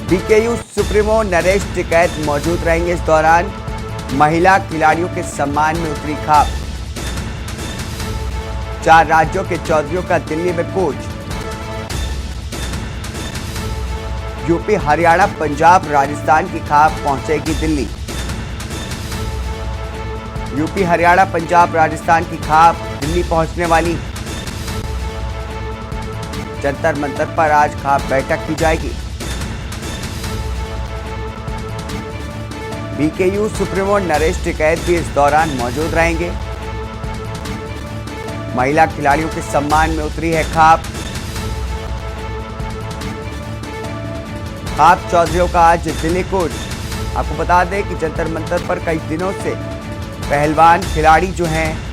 S1: बीकेयू सुप्रीमो नरेश टिकैत मौजूद रहेंगे। इस दौरान महिला खिलाड़ियों के सम्मान में उतरी ख्वाब। 4 राज्यों के चौधरियों का दिल्ली में कूच। यूपी, हरियाणा, पंजाब, राजस्थान की ख्वाब पहुंचेगी दिल्ली। यूपी, हरियाणा, पंजाब, राजस्थान की ख्वाब दिल्ली पहुंचने वाली। जंतर मंतर पर आज ख्वाब बैठक की जाएगी। बीकेयू सुप्रीमो नरेश टिकैत भी इस दौरान मौजूद रहेंगे। महिला खिलाड़ियों के सम्मान में उतरी है ख्वाब। ख्वाब चौधरियों का आज दिल्ली कूच। आपको बता दें कि जंतर मंतर पर कई दिनों से पहलवान खिलाड़ी जो हैं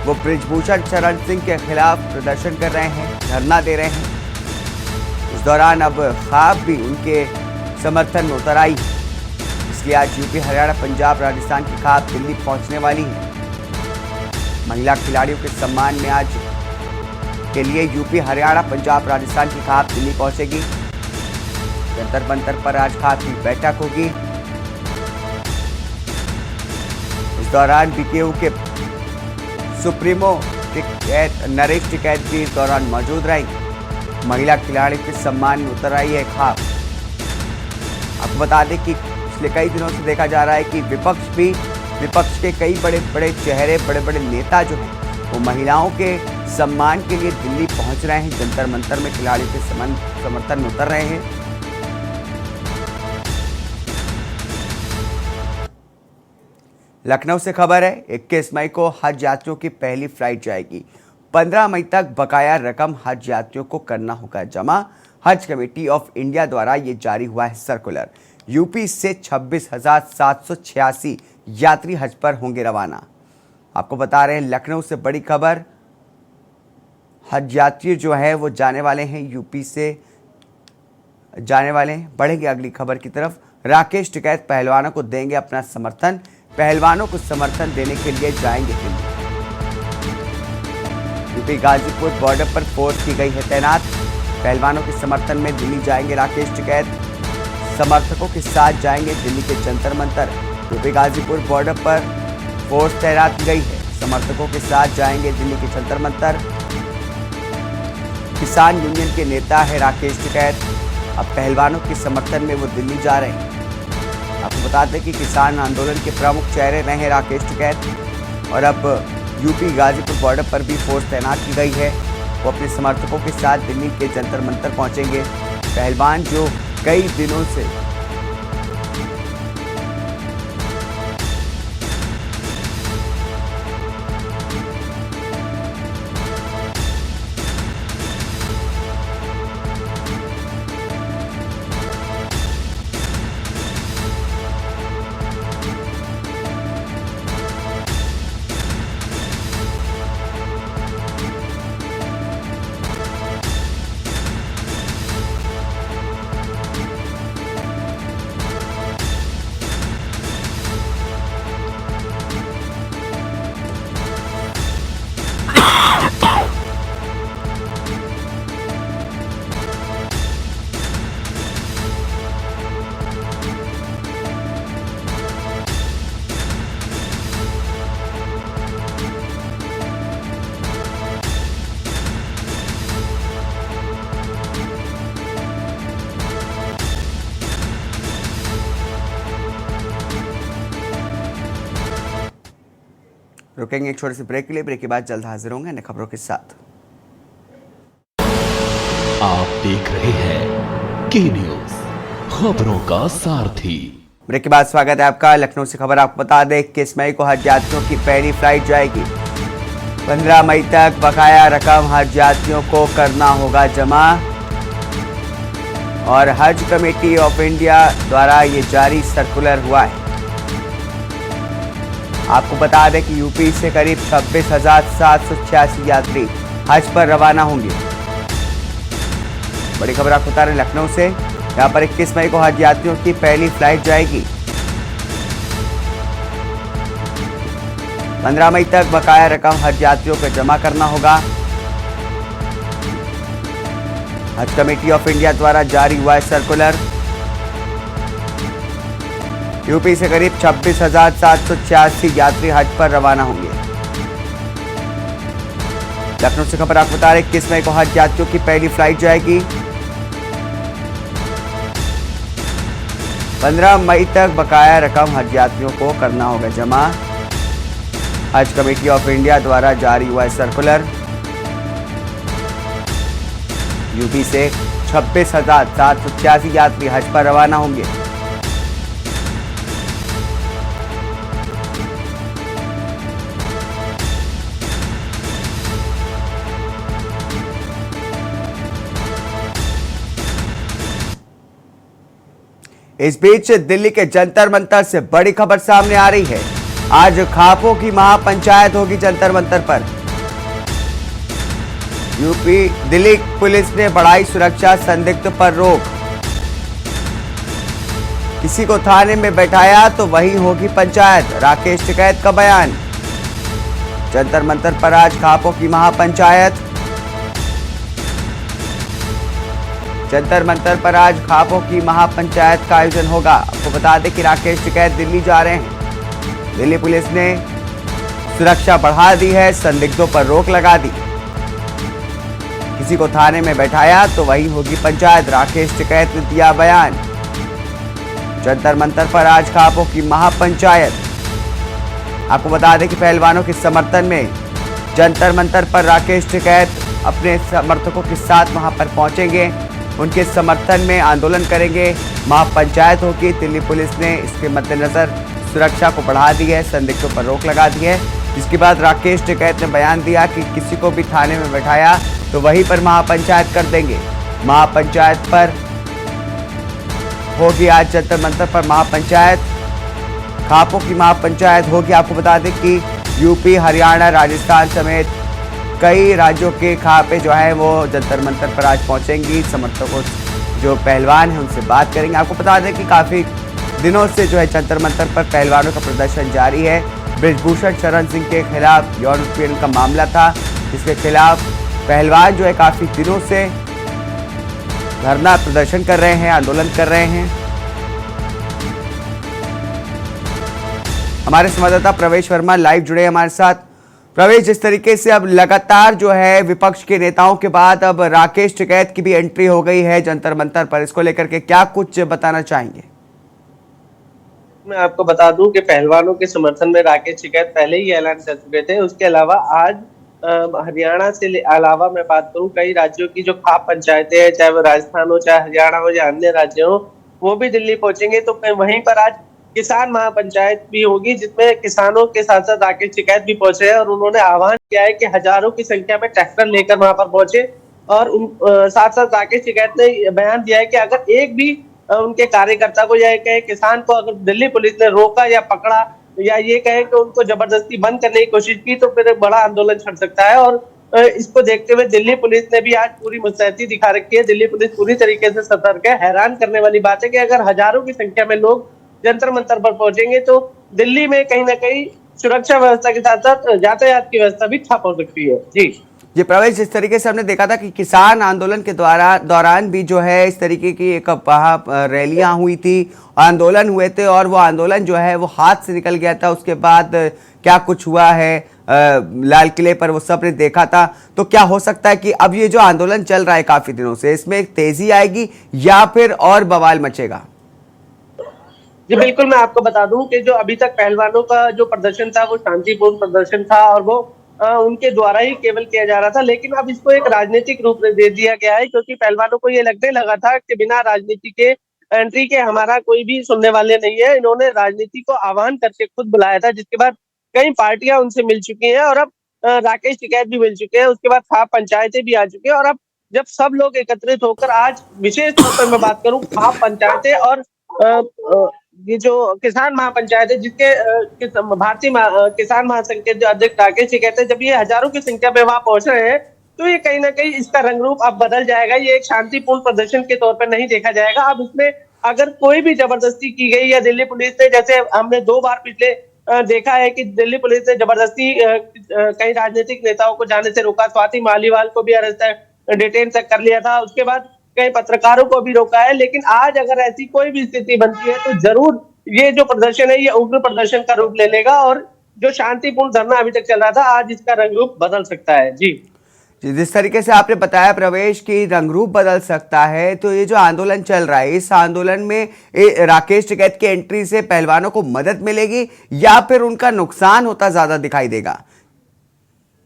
S1: वो बृजभूषण शरण सिंह के खिलाफ प्रदर्शन कर रहे हैं, धरना दे रहे हैं। इस दौरान अब ख्वाब भी उनके समर्थन में उतर आई। इसलिए आज यूपी, हरियाणा, पंजाब, राजस्थान की ख्वाब दिल्ली पहुंचने वाली है। महिला खिलाड़ियों के सम्मान में आज के लिए यूपी, हरियाणा, पंजाब, राजस्थान की ख्वाब दिल्ली पहुंचेगी। जंतर मंतर पर आज ख्वाब की बैठक होगी। इस दौरान बीकेयू के सुप्रीमो नरेश टिकैत भी इस दौरान मौजूद रहेंगे। महिला खिलाड़ी के सम्मान में उतर आई है ख्वाब। आपको बता दें कि पिछले कई दिनों से देखा जा रहा है कि विपक्ष के कई बड़े बड़े चेहरे, बड़े बड़े नेता जो हैं वो महिलाओं के सम्मान के लिए दिल्ली पहुंच रहे हैं। जंतर मंतर में खिलाड़ियों के समर्थन में उतर रहे हैं। लखनऊ से खबर है, 21 मई को हज यात्रियों की पहली फ्लाइट जाएगी। 15 मई तक बकाया रकम हज यात्रियों को करना होगा जमा। हज कमेटी ऑफ इंडिया द्वारा ये जारी हुआ है सर्कुलर। यूपी से 26,786 यात्री हज पर होंगे रवाना। आपको बता रहे हैं लखनऊ से बड़ी खबर। हज यात्री जो है वो जाने वाले हैं, यूपी से जाने वाले हैं। बढ़ेंगे अगली खबर की तरफ। राकेश टिकैत पहलवानों को देंगे अपना समर्थन, पहलवानों को समर्थन देने के लिए जाएंगे दिल्ली। यूपी गाजीपुर बॉर्डर पर फोर्स की गई है तैनात, पहलवानों के समर्थन में दिल्ली जाएंगे राकेश टिकैत, समर्थकों के साथ जाएंगे दिल्ली के जंतर मंतर। यूपी गाजीपुर बॉर्डर पर फोर्स तैनात की गई है, समर्थकों के साथ जाएंगे दिल्ली के जंतर मंतर। किसान यूनियन के नेता है राकेश टिकैत, अब पहलवानों के समर्थन में वो दिल्ली जा रहे हैं। आपको बता दें कि किसान आंदोलन के प्रमुख चेहरे रहे हैं राकेश टिकैत, और अब यूपी गाजीपुर बॉर्डर पर भी फोर्स तैनात की गई है। वो अपने समर्थकों के साथ दिल्ली के जंतर मंतर पहुंचेंगे। पहलवान जो कई दिनों से रुकेंगे एक छोटे से ब्रेक के लिए। ब्रेक के बाद जल्द हाजिर होंगे अन्य खबरों के साथ।
S2: आप देख रहे हैं के न्यूज, खबरों का सारथी।
S1: ब्रेक के बाद स्वागत है आपका। लखनऊ से खबर आपको बता दें, 21 मई को हज यात्रियों की पहली फ्लाइट जाएगी। 15 मई तक बकाया रकम हज यात्रियों को करना होगा जमा, और हज कमेटी ऑफ इंडिया द्वारा ये जारी सर्कुलर हुआ है। आपको बता दें कि यूपी से करीब 26,786 यात्री हज पर रवाना होंगे। बड़ी खबर आपको बता रहे हैं लखनऊ से, यहां पर 21 मई को हज यात्रियों की पहली फ्लाइट जाएगी। 15 मई तक बकाया रकम हज यात्रियों को जमा करना होगा। हज कमेटी ऑफ इंडिया द्वारा जारी हुआ है सर्कुलर। यूपी से करीब 26,786 यात्री हज पर रवाना होंगे। लखनऊ से खबर आपको बता रहे 21 मई को हज यात्रियों की पहली फ्लाइट जाएगी। 15 मई तक बकाया रकम हज यात्रियों को करना होगा जमा। हज कमेटी ऑफ इंडिया द्वारा जारी हुआ है सर्कुलर। यूपी से 26,786 यात्री हज पर रवाना होंगे। इस बीच दिल्ली के जंतर मंतर से बड़ी खबर सामने आ रही है। आज खापों की महापंचायत होगी जंतर मंतर पर। यूपी दिल्ली पुलिस ने बढ़ाई सुरक्षा, संदिग्ध पर रोक। किसी को थाने में बैठाया तो वही होगी पंचायत, राकेश टिकैत का बयान। जंतर मंतर पर आज खापों की महापंचायत। जंतर मंतर पर आज खापों की महापंचायत का आयोजन होगा। आपको बता दें कि राकेश टिकैत दिल्ली जा रहे हैं। दिल्ली पुलिस ने सुरक्षा बढ़ा दी है, संदिग्धों पर रोक लगा दी। किसी को थाने में बैठाया तो वही होगी पंचायत, राकेश टिकैत ने दिया बयान। जंतर मंतर पर आज खापों की महापंचायत। आपको बता दें कि पहलवानों के समर्थन में जंतर मंतर पर राकेश टिकैत अपने समर्थकों के साथ वहां पर पहुंचेंगे, उनके समर्थन में आंदोलन करेंगे। महापंचायत होगी। दिल्ली पुलिस ने इसके मद्देनजर सुरक्षा को बढ़ा दी है, संदिग्धों पर रोक लगा दी है। इसके बाद राकेश टिकैत ने बयान दिया कि किसी को भी थाने में बैठाया तो वहीं पर महापंचायत कर देंगे। महापंचायत पर होगी आज जंतर मंतर पर महापंचायत, खापों की महापंचायत होगी। आपको बता दें कि यूपी, हरियाणा, राजस्थान समेत कई राज्यों के खापे जो है वो जंतर मंतर पर आज पहुंचेंगी। समर्थकों जो पहलवान हैं उनसे बात करेंगे। आपको बता दें कि काफ़ी दिनों से जो है जंतर मंतर पर पहलवानों का प्रदर्शन जारी है। बृजभूषण शरण सिंह के खिलाफ यौन उत्पीड़न का मामला था, जिसके खिलाफ पहलवान जो है काफ़ी दिनों से धरना प्रदर्शन कर रहे हैं, आंदोलन कर रहे हैं। हमारे संवाददाता प्रवेश वर्मा लाइव जुड़े हमारे साथ। प्रवेश, जिस तरीके से अब लगातार जो है विपक्ष के नेताओं के बाद अब राकेश टिकैत की भी एंट्री हो गई है जंतर मंतर पर, इसको लेकर के क्या कुछ बताना चाहेंगे?
S6: मैं आपको बता दूं कि पहलवानों के समर्थन में राकेश टिकैत पहले ही ऐलान कर चुके थे। उसके अलावा आज हरियाणा से अलावा मैं बात करूं कई राज्यों की जो खाप पंचायतें हैं, चाहे वो राजस्थान हो, चाहे हरियाणा हो या अन्य राज्य हो, वो भी दिल्ली पहुंचेंगे। तो वहीं पर आज किसान महापंचायत भी होगी, जिसमें किसानों के साथ साथ राकेश टिकैत भी पहुंचे हैं और उन्होंने आह्वान किया है कि हजारों की संख्या में ट्रैक्टर लेकर वहां पर पहुंचे। और साथ साथ राकेश टिकैत ने बयान दिया है कि अगर एक भी उनके कार्यकर्ता को या कहे किसान को अगर दिल्ली पुलिस ने रोका या पकड़ा या ये कहे कि उनको जबरदस्ती बंद करने की कोशिश की तो फिर एक बड़ा आंदोलन छिड़ सकता है। और इसको देखते हुए दिल्ली पुलिस ने भी आज पूरी मुस्तैदी दिखा रखी है। दिल्ली पुलिस पूरी तरीके से सतर्क है। हैरान करने वाली बात है कि अगर हजारों की संख्या में लोग जंतर मंतर पर पहुंचेंगे तो दिल्ली में कहीं ना कहीं सुरक्षा व्यवस्था के साथ साथ यातायात की व्यवस्था भी ठप हो सकती है। जी
S1: प्रवेश, जिस तरीके से हमने देखा था कि किसान आंदोलन के दौरान भी जो है इस तरीके की एक रैलियां हुई थी, आंदोलन हुए थे और वो आंदोलन जो है वो हाथ से निकल गया था। उसके बाद क्या कुछ हुआ है लाल किले पर वो सब ने देखा था। तो क्या हो सकता है कि अब ये जो आंदोलन चल रहा है काफी दिनों से, इसमें एक तेजी आएगी या फिर और बवाल मचेगा?
S6: जी बिल्कुल, मैं आपको बता दूं कि जो अभी तक पहलवानों का जो प्रदर्शन था वो शांतिपूर्ण प्रदर्शन था और वो उनके द्वारा ही केवल किया जा रहा था। लेकिन अब इसको एक राजनीतिक रूप दे दिया गया है, क्योंकि पहलवानों को ये लगने लगा था कि बिना राजनीति के एंट्री के हमारा कोई भी सुनने वाले नहीं है। इन्होंने राजनीति को आह्वान करके खुद बुलाया था, जिसके बाद कई पार्टियां उनसे मिल चुकी हैं और अब राकेश टिकैत भी मिल चुके हैं। उसके बाद खाप पंचायतें भी आ चुकी हैं और अब जब सब लोग एकत्रित होकर आज विशेष तौर पर मैं बात करूं खाप पंचायतें और ये जो किसान महापंचायत है, जिसके भारतीय किसान महासंघ के जो अध्यक्ष राकेश टिकैत है, जब ये हजारों की संख्या में वहां पहुंच रहे हैं तो ये कहीं ना कहीं इसका रंग रूप अब बदल जाएगा। ये एक शांतिपूर्ण प्रदर्शन के तौर पर नहीं देखा जाएगा। अब इसमें अगर कोई भी जबरदस्ती की गई या दिल्ली पुलिस ने, जैसे हमने 2 बार पिछले देखा है कि दिल्ली पुलिस ने जबरदस्ती कई राजनीतिक नेताओं को जाने से रोका। स्वाति मालीवाल को भी अरेस्ट डिटेन तक कर लिया था। उसके बाद कई पत्रकारों को भी रोका है। लेकिन आज अगर ऐसी कोई भी स्थिति बनती है तो जरूर ये जो प्रदर्शन है ये उग्र प्रदर्शन का रूप ले लेगा और जो शांतिपूर्ण धरना अभी तक चल रहा था आज इसका रंग रूप बदल सकता है। जी,
S1: जिस तरीके से आपने बताया प्रवेश की रंग रूप बदल सकता है, तो ये जो आंदोलन चल रहा है इस आंदोलन में राकेश टिकैत की एंट्री से पहलवानों को मदद मिलेगी या फिर उनका नुकसान होता ज्यादा दिखाई देगा?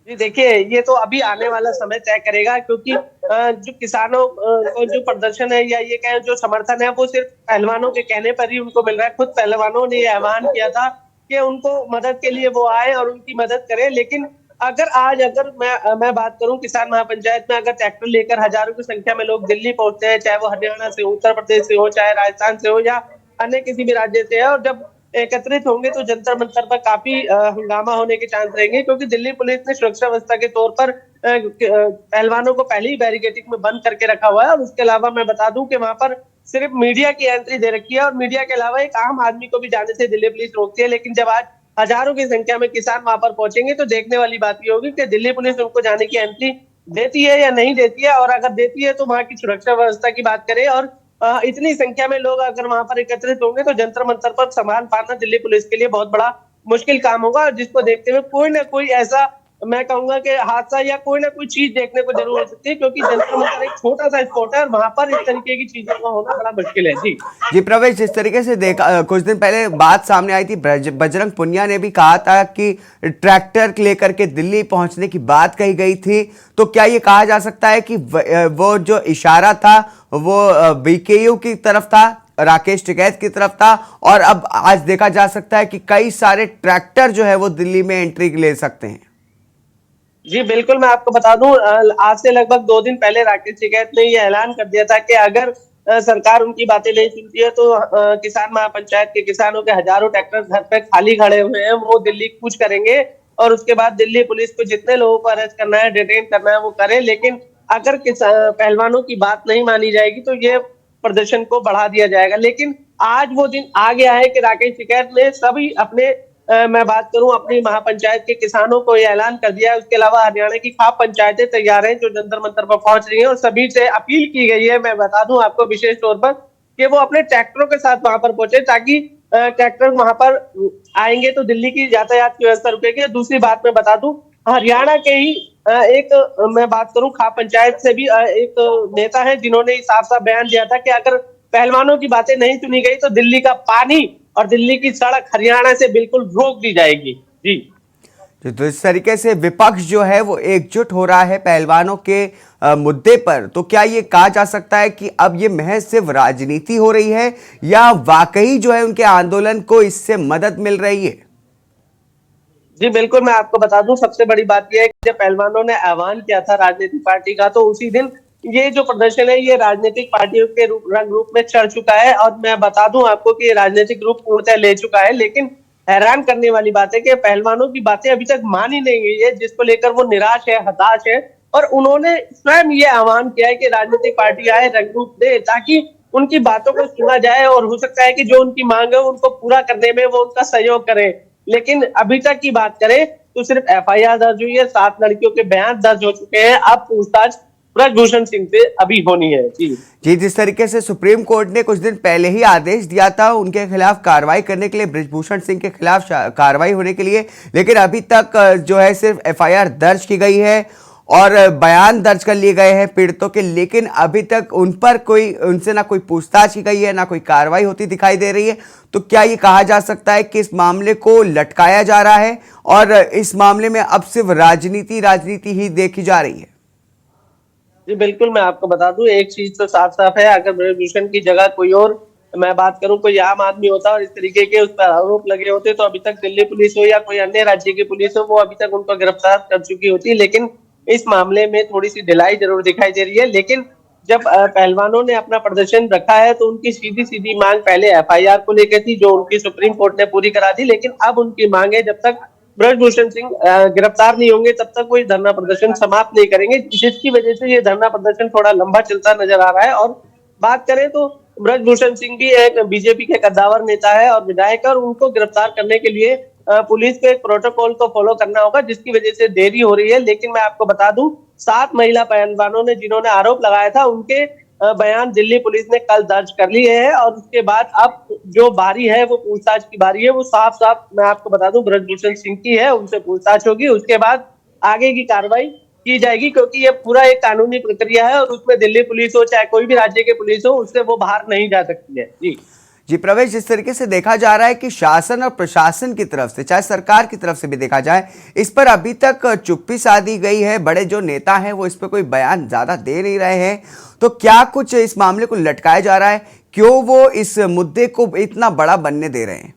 S6: जी देखिए, ये तो अभी आने वाला समय तय करेगा, क्योंकि जो किसानों को जो प्रदर्शन है या ये कहें जो समर्थन है वो सिर्फ पहलवानों के कहने पर ही उनको मिल रहा है। खुद पहलवानों ने ये आह्वान किया था कि उनको मदद के लिए वो आए और उनकी मदद करें। लेकिन अगर मैं बात करूं किसान महापंचायत में अगर ट्रैक्टर लेकर हजारों की संख्या में लोग दिल्ली पहुंचते हैं, चाहे वो हरियाणा से, उत्तर प्रदेश से हो, चाहे राजस्थान से हो या अन्य किसी भी राज्य से है, और जब एकत्रित होंगे तो जंतर मंतर पर काफी हंगामा होने के चांस रहेंगे, क्योंकि दिल्ली पुलिस ने सुरक्षा व्यवस्था के तौर पर पहलवानों को पहले ही बैरिकेडिंग में बंद करके रखा हुआ है। और उसके अलावा मैं बता दूं कि वहां पर सिर्फ मीडिया की एंट्री दे रखी है और मीडिया के अलावा एक आम आदमी को भी जाने से दिल्ली पुलिस रोकती है। लेकिन जब आज हजारों की संख्या में किसान वहां पर पहुंचेंगे तो देखने वाली बात ये होगी कि दिल्ली पुलिस उनको जाने की एंट्री देती है या नहीं देती है, और अगर देती है तो वहां की सुरक्षा व्यवस्था की बात करें और इतनी संख्या में लोग अगर वहां पर एकत्रित होंगे तो जंतर मंतर पर संभाल पाना दिल्ली पुलिस के लिए बहुत बड़ा मुश्किल काम होगा। जिसको देखते हुए कोई ना कोई ऐसा मैं कहूंगा कि हादसा या कोई ना कोई चीज देखने को जरूर हो सकती है, क्योंकि जंतर मंतर एक छोटा सा स्पॉट है और वहां पर इस तरीके की चीजों का होना बड़ा मुश्किल है। जी
S1: प्रवेश, जिस तरीके से देखा कुछ दिन पहले बात सामने आई थी, बजरंग पुनिया ने भी कहा था कि ट्रैक्टर लेकर के दिल्ली पहुंचने की बात कही गई थी, तो क्या ये कहा जा सकता है कि वो जो इशारा था वो बीकेयू की तरफ था, राकेश टिकैत की तरफ था, और अब आज देखा जा सकता है कि कई सारे ट्रैक्टर जो है वो दिल्ली में एंट्री ले सकते हैं?
S6: जी बिल्कुल, मैं आपको बता दूं आज से लगभग 2 दिन पहले राकेश टिकैत ने ये ऐलान कर दिया था कि अगर सरकार उनकी बातें नहीं सुनती है तो किसान महापंचायत के किसानों के हजारों ट्रैक्टर घर पे खाली खड़े हुए हैं वो दिल्ली कूच करेंगे और उसके बाद दिल्ली पुलिस को जितने लोगों को अरेस्ट करना है, डिटेन करना है वो करे। लेकिन अगर पहलवानों की बात नहीं मानी जाएगी तो ये प्रदर्शन को बढ़ा दिया जाएगा। लेकिन आज वो दिन आ गया है कि राकेश टिकैत ने सभी अपने मैं बात करूं अपनी महापंचायत के किसानों को ये ऐलान कर दिया है। उसके अलावा हरियाणा की खाप पंचायतें तैयार हैं जो जंतर मंतर पर पहुंच रही हैं और सभी से अपील की गई है, मैं बता दूं आपको विशेष तौर पर, कि वो अपने ट्रैक्टरों के साथ वहां पर पहुंचे ताकि ट्रैक्टर वहां पर आएंगे तो दिल्ली की यातायात की व्यवस्था रुकेगी। दूसरी बात मैं बता दूं, हरियाणा के ही मैं बात करूं खाप पंचायत से भी एक नेता है जिन्होंने साफ साफ बयान दिया था कि अगर पहलवानों की बातें नहीं सुनी गई तो दिल्ली का पानी और दिल्ली की सड़क हरियाणा से बिल्कुल रोक दी जाएगी। जी
S1: तो इस तरीके से विपक्ष जो है वो एकजुट हो रहा है पहलवानों के मुद्दे पर, तो क्या ये कहा जा सकता है कि अब ये महज सिर्फ राजनीति हो रही है या वाकई जो है उनके आंदोलन को इससे मदद मिल रही है?
S6: जी बिल्कुल, मैं आपको बता दूं सबसे बड़ी बात यह है कि जब पहलवानों ने आह्वान किया था राजनीतिक पार्टी का तो उसी दिन ये जो प्रदर्शन है ये राजनीतिक पार्टियों के रंग रूप में चढ़ चुका है। और मैं बता दूं आपको कि ये राजनीतिक रूप पूर्णतः ले चुका है। लेकिन हैरान करने वाली बात है कि पहलवानों की बातें अभी तक मानी नहीं गई है, जिसको लेकर वो निराश है, हताश है। और उन्होंने स्वयं ये आह्वान किया है कि राजनीतिक पार्टी आए, रंग रूप दे, ताकि उनकी बातों को सुना जाए और हो सकता है कि जो उनकी मांग है उनको पूरा करने में वो उनका सहयोग करें। लेकिन अभी तक की बात करें तो सिर्फ FIR दर्ज हुई है, 7 लड़कियों के बयान दर्ज हो चुके हैं। अब पूछताछ ब्रजभूषण सिंह से अभी होनी है। जी,
S1: जिस तरीके से सुप्रीम कोर्ट ने कुछ दिन पहले ही आदेश दिया था उनके खिलाफ कार्रवाई करने के लिए, ब्रजभूषण सिंह के खिलाफ कार्रवाई होने के लिए, लेकिन अभी तक जो है सिर्फ FIR दर्ज की गई है और बयान दर्ज कर लिए गए हैं पीड़ितों के, लेकिन अभी तक उन पर उनसे ना कोई पूछताछ की गई है, ना कोई कार्रवाई होती दिखाई दे रही है। तो क्या ये कहा जा सकता है कि इस मामले को लटकाया जा रहा है और इस मामले में अब सिर्फ राजनीति ही देखी जा रही है?
S6: जी बिल्कुल, मैं आपको बता दूं एक चीज तो साफ साफ है, अगर ब्रजभूषण की जगह कोई और मैं बात करूं कोई आम आदमी होता और इस तरीके के उस पर आरोप लगे होते तो अभी तक दिल्ली पुलिस हो या कोई अन्य राज्य की पुलिस हो वो अभी तक उनको गिरफ्तार कर चुकी होती। लेकिन इस मामले में थोड़ी सी ढिलाई जरूर दिखाई दे रही है। लेकिन जब पहलवानों ने अपना प्रदर्शन रखा है तो उनकी सीधी सीधी मांग पहले FIR को लेकर थी जो उनकी सुप्रीम कोर्ट ने पूरी करा दी। लेकिन अब उनकी मांग है जब तक ब्रजभूषण सिंह गिरफ्तार नहीं होंगे तब तक कोई धरना प्रदर्शन समाप्त नहीं करेंगे, जिसकी वजह से ये धरना प्रदर्शन थोड़ा लंबा चलता नजर आ रहा है। और बात करें तो ब्रजभूषण सिंह भी एक बीजेपी के कद्दावर नेता है और विधायक, और उनको गिरफ्तार करने के लिए पुलिस को एक प्रोटोकॉल को फॉलो करना होगा, जिसकी वजह से देरी हो रही है। लेकिन मैं आपको बता दूं 7 महिला पहलवानों ने जिन्होंने आरोप लगाया था उनके बयान दिल्ली पुलिस ने कल दर्ज कर लिए हैं और उसके बाद अब जो बारी है वो पूछताछ की बारी है। वो साफ साफ मैं आपको बता दूं ब्रजभूषण सिंह की है, उनसे पूछताछ होगी, उसके बाद आगे की कार्रवाई की जाएगी, क्योंकि ये पूरा एक कानूनी प्रक्रिया है और उसमें दिल्ली पुलिस हो चाहे कोई भी राज्य की पुलिस हो उससे वो बाहर नहीं जा सकती है।
S1: जी प्रवेश, जिस तरीके से देखा जा रहा है कि शासन और प्रशासन की तरफ से, चाहे सरकार की तरफ से भी देखा जाए, इस पर अभी तक चुप्पी साधी गई है। बड़े जो नेता हैं वो इस पर कोई बयान ज्यादा दे नहीं रहे हैं। तो क्या कुछ इस मामले को लटकाया जा रहा है? क्यों वो इस मुद्दे को इतना बड़ा बनने दे रहे हैं?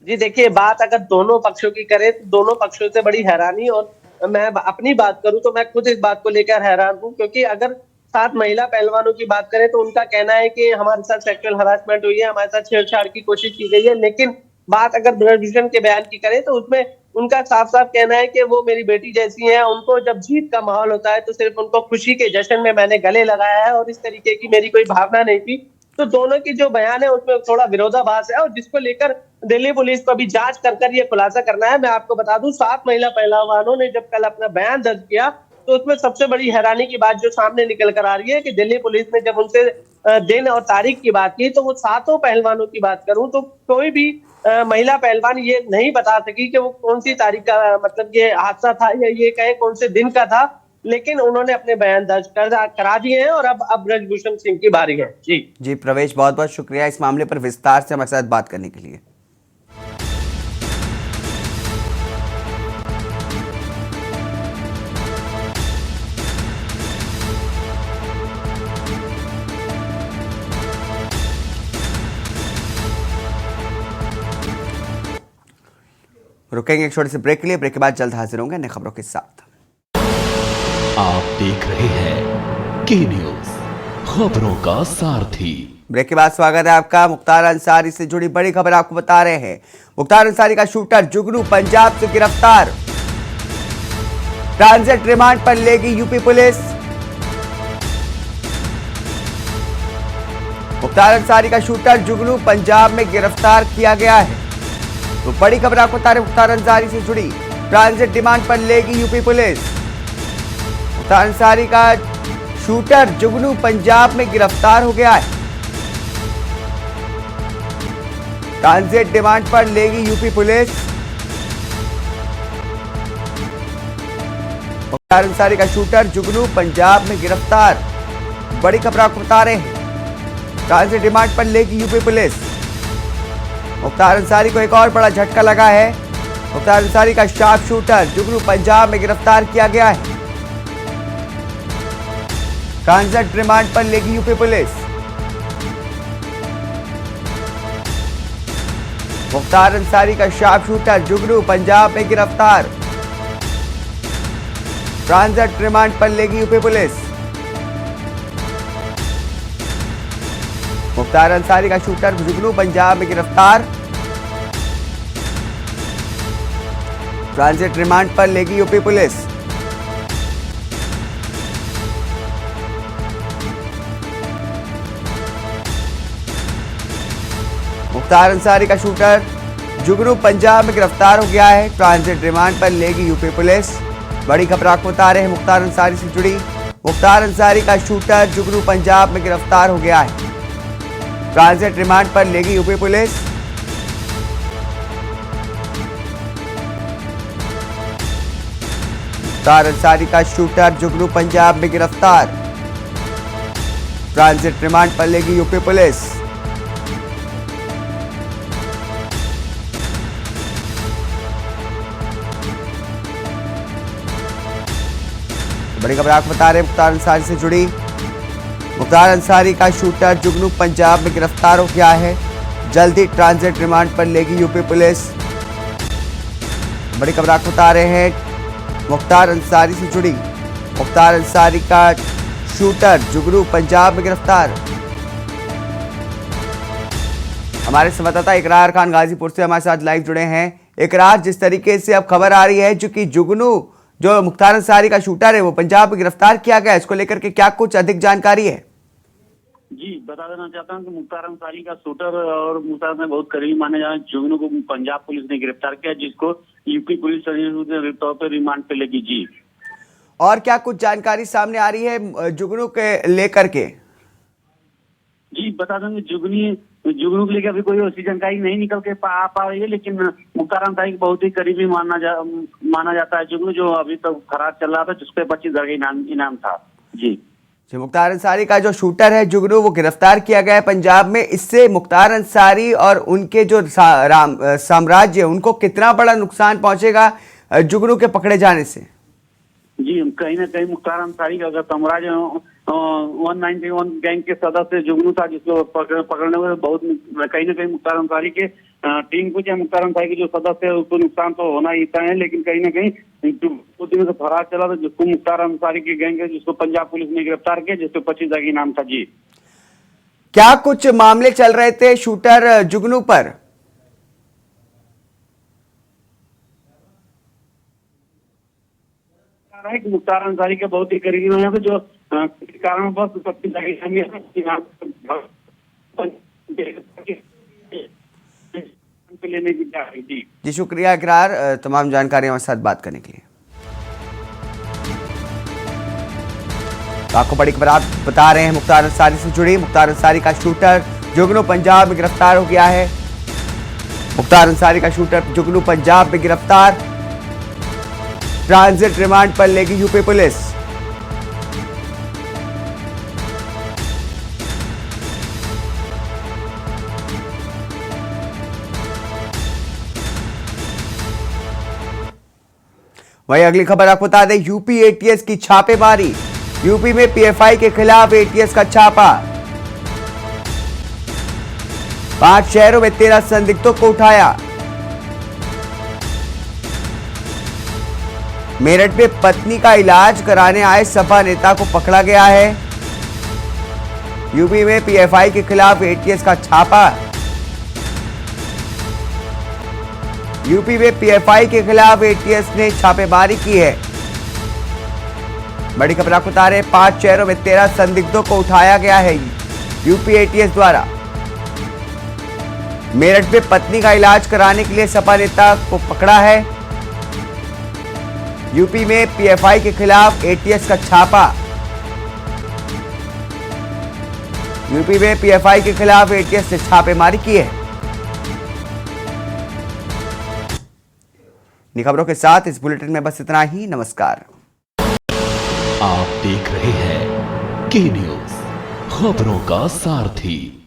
S6: जी देखिए, बात अगर दोनों पक्षों की करें तो दोनों पक्षों से बड़ी हैरानी, और मैं अपनी बात करूं तो मैं खुद इस बात को लेकर हैरान हूं, क्योंकि अगर 7 महिला पहलवानों की बात करें तो उनका कहना है कि हमारे साथ सेक्सुअल हरासमेंट हुई है, हमारे साथ छेड़छाड़ की कोशिश की गई है। लेकिन बात अगर ब्रजभूषण के बयान की करें तो उसमें उनका साफ साफ कहना है कि वो मेरी बेटी जैसी है, उनको जब जीत का माहौल होता है तो सिर्फ उनको खुशी के जश्न में मैंने गले लगाया है और इस तरीके की मेरी कोई भावना नहीं थी। तो दोनों की जो बयान है उसमें थोड़ा विरोधाभास है और जिसको लेकर दिल्ली पुलिस को अभी जांच कर ये खुलासा करना है। मैं आपको बता दूं 7 महिला पहलवानों ने जब कल अपना बयान दर्ज किया तो उसमें सबसे बड़ी हैरानी की बात जो सामने निकल कर आ रही है कि दिल्ली पुलिस ने जब उनसे दिन और तारीख की बात की तो वो 7 पहलवानों की बात करूं तो कोई भी महिला पहलवान ये नहीं बता सकी कि वो कौन सी तारीख का मतलब ये हादसा था या ये कहे कौन से दिन का था। लेकिन उन्होंने अपने बयान दर्ज करा दिए हैं और अब ब्रजभूषण सिंह की बारी है। जी
S1: प्रवेश, बहुत बहुत शुक्रिया इस मामले पर विस्तार से हमारे साथ बात करने के लिए। रुकेंगे एक छोटे से ब्रेक के लिए, ब्रेक के बाद जल्द हाजिर होंगे नई खबरों के साथ।
S2: आप देख रहे हैं के न्यूज, खबरों का सारथी।
S1: ब्रेक के बाद स्वागत है आपका। मुख्तार अंसारी से जुड़ी बड़ी खबर आपको बता रहे हैं। मुख्तार अंसारी का शूटर जुगनू पंजाब से गिरफ्तार, ट्रांजिट रिमांड पर लेगी यूपी पुलिस। मुख्तार अंसारी का शूटर जुगनू पंजाब में गिरफ्तार किया गया है। तो बड़ी खबर आपको बता रहे मुख्तार अंसारी से जुड़ी, ट्रांजिट रिमांड पर लेगी यूपी पुलिस। मुख्तार अंसारी का शूटर जुगनू पंजाब में गिरफ्तार हो गया है। ट्रांजिट डिमांड पर लेगी यूपी पुलिस। मुख्तार अंसारी का शूटर जुगनू पंजाब में गिरफ्तार, बड़ी खबर आपको बता रहे हैं। ट्रांजिट डिमांड पर लेगी यूपी पुलिस। मुख्तार अंसारी को एक और बड़ा झटका लगा है। मुख्तार अंसारी का शार्प शूटर जुगनू पंजाब में गिरफ्तार किया गया है। ट्रांजिट रिमांड पर लेगी यूपी पुलिस। मुख्तार अंसारी का शार्प शूटर जुगनू पंजाब में गिरफ्तार, ट्रांजिट रिमांड पर लेगी यूपी पुलिस। मुख्तार अंसारी का शूटर जुगनू पंजाब में गिरफ्तार, ट्रांजिट रिमांड पर लेगी यूपी पुलिस। मुख्तार अंसारी का शूटर जुगनू पंजाब में गिरफ्तार हो गया है। ट्रांजिट रिमांड पर लेगी यूपी पुलिस। बड़ी खबर आपको बता रहे हैं मुख्तार अंसारी से जुड़ी, मुख्तार अंसारी का शूटर जुगनू पंजाब में गिरफ्तार हो गया है। ट्रांजिट रिमांड पर लेगी यूपी पुलिस। मुख्तार अंसारी का शूटर जुगनू पंजाब में गिरफ्तार, ट्रांजिट रिमांड पर लेगी यूपी पुलिस। बड़ी खबर आपको बता रहे हैं मुख्तार अंसारी से जुड़ी, मुख्तार अंसारी का शूटर जुगनू पंजाब में गिरफ्तार हो गया है। जल्दी ट्रांजिट रिमांड पर लेगी यूपी पुलिस। बड़ी खबर आपको बता रहे हैं मुख्तार अंसारी से जुड़ी, मुख्तार अंसारी का शूटर जुगनू पंजाब में गिरफ्तार। हमारे संवाददाता इकरार खान गाजीपुर से हमारे साथ लाइव जुड़े हैं। इकरार, जिस तरीके से अब खबर आ रही है जो कि जुगनू जो मुख्तार अंसारी का शूटर है वो पंजाब में गिरफ्तार किया गया है, इसको लेकर के क्या कुछ अधिक जानकारी है?
S7: जी बता देना चाहता हूं कि मुख्तार अंसारी का शूटर और मुख्तार में बहुत करीबी माने जाने जुगनू को पंजाब पुलिस ने गिरफ्तार किया, जिसको यूपी पुलिस तौर पर रिमांड पे लेगी। जी
S1: और क्या कुछ जानकारी सामने आ रही है जुगनू के लेकर के?
S7: जी बता दें जुगनू के लेकर अभी कोई ऐसी जानकारी नहीं निकल के पा रही है, लेकिन मुख्तार अंसारी बहुत ही करीबी माना जाता है जुगनू, जो अभी तक फरार चल रहा था, जिसपे 25,000 का इनाम था। जी
S1: मुख्तार अंसारी का जो शूटर है जुगनू वो गिरफ्तार किया गया है पंजाब में। इससे मुख्तार अंसारी और उनके जो साम्राज्य उनको कितना बड़ा नुकसान पहुंचेगा जुगनू के पकड़े जाने से?
S7: जी कहीं ना कहीं मुख्तार अंसारी का अगर साम्राज्य 191 गैंग के सदस्य जुगनू था, जिसको पकड़ने में बहुत कहीं ना कहीं मुख्तार अंसारी के टीम को या मुख्तार अंसारी के जो सदस्य है उसको नुकसान तो होना ही था, लेकिन कहीं ना कहीं दिन से फरार चला था, जिसको मुख्तार अंसारी की गैंग है, जिसको पंजाब पुलिस ने गिरफ्तार किया, जिसको 25,000 का इनाम था। जी
S1: क्या कुछ मामले चल रहे थे शूटर जुगनू पर?
S7: है कि मुख्तार अंसारी के बहुत ही करीबी में है, जो कारण बस लेने की जा रही थी।
S1: जी शुक्रिया इकरार, तमाम जानकारी हमारे साथ बात करने के लिए। तो आपको बड़ी खबर आप बता रहे हैं मुख्तार अंसारी से जुड़ी, मुख्तार अंसारी का शूटर जुगनू पंजाब में गिरफ्तार हो गया है। मुख्तार अंसारी का शूटर जुगनू पंजाब में गिरफ्तार, ट्रांजिट रिमांड पर लेगी यूपी पुलिस। वहीं अगली खबर आपको बता दें, यूपी एटीएस की छापेमारी। यूपी में पीएफआई के खिलाफ एटीएस का छापा, 5 शहरों में 13 संदिग्धों को उठाया। मेरठ में पत्नी का इलाज कराने आए सपा नेता को पकड़ा गया है। यूपी में पीएफआई के खिलाफ एटीएस का छापा। यूपी में पीएफआई के खिलाफ एटीएस ने छापेमारी की है। बड़ी खबर आपको बता रहे, 5 शहरों में 13 संदिग्धों को उठाया गया है यूपी एटीएस द्वारा। मेरठ में पत्नी का इलाज कराने के लिए सपा नेता को पकड़ा है। यूपी में पीएफआई के खिलाफ एटीएस का छापा। यूपी में पीएफआई के खिलाफ एटीएस ने छापेमारी की है। इन खबरों के साथ इस बुलेटिन में बस इतना ही। नमस्कार।
S2: आप देख रहे हैं के न्यूज, खबरों का सारथी।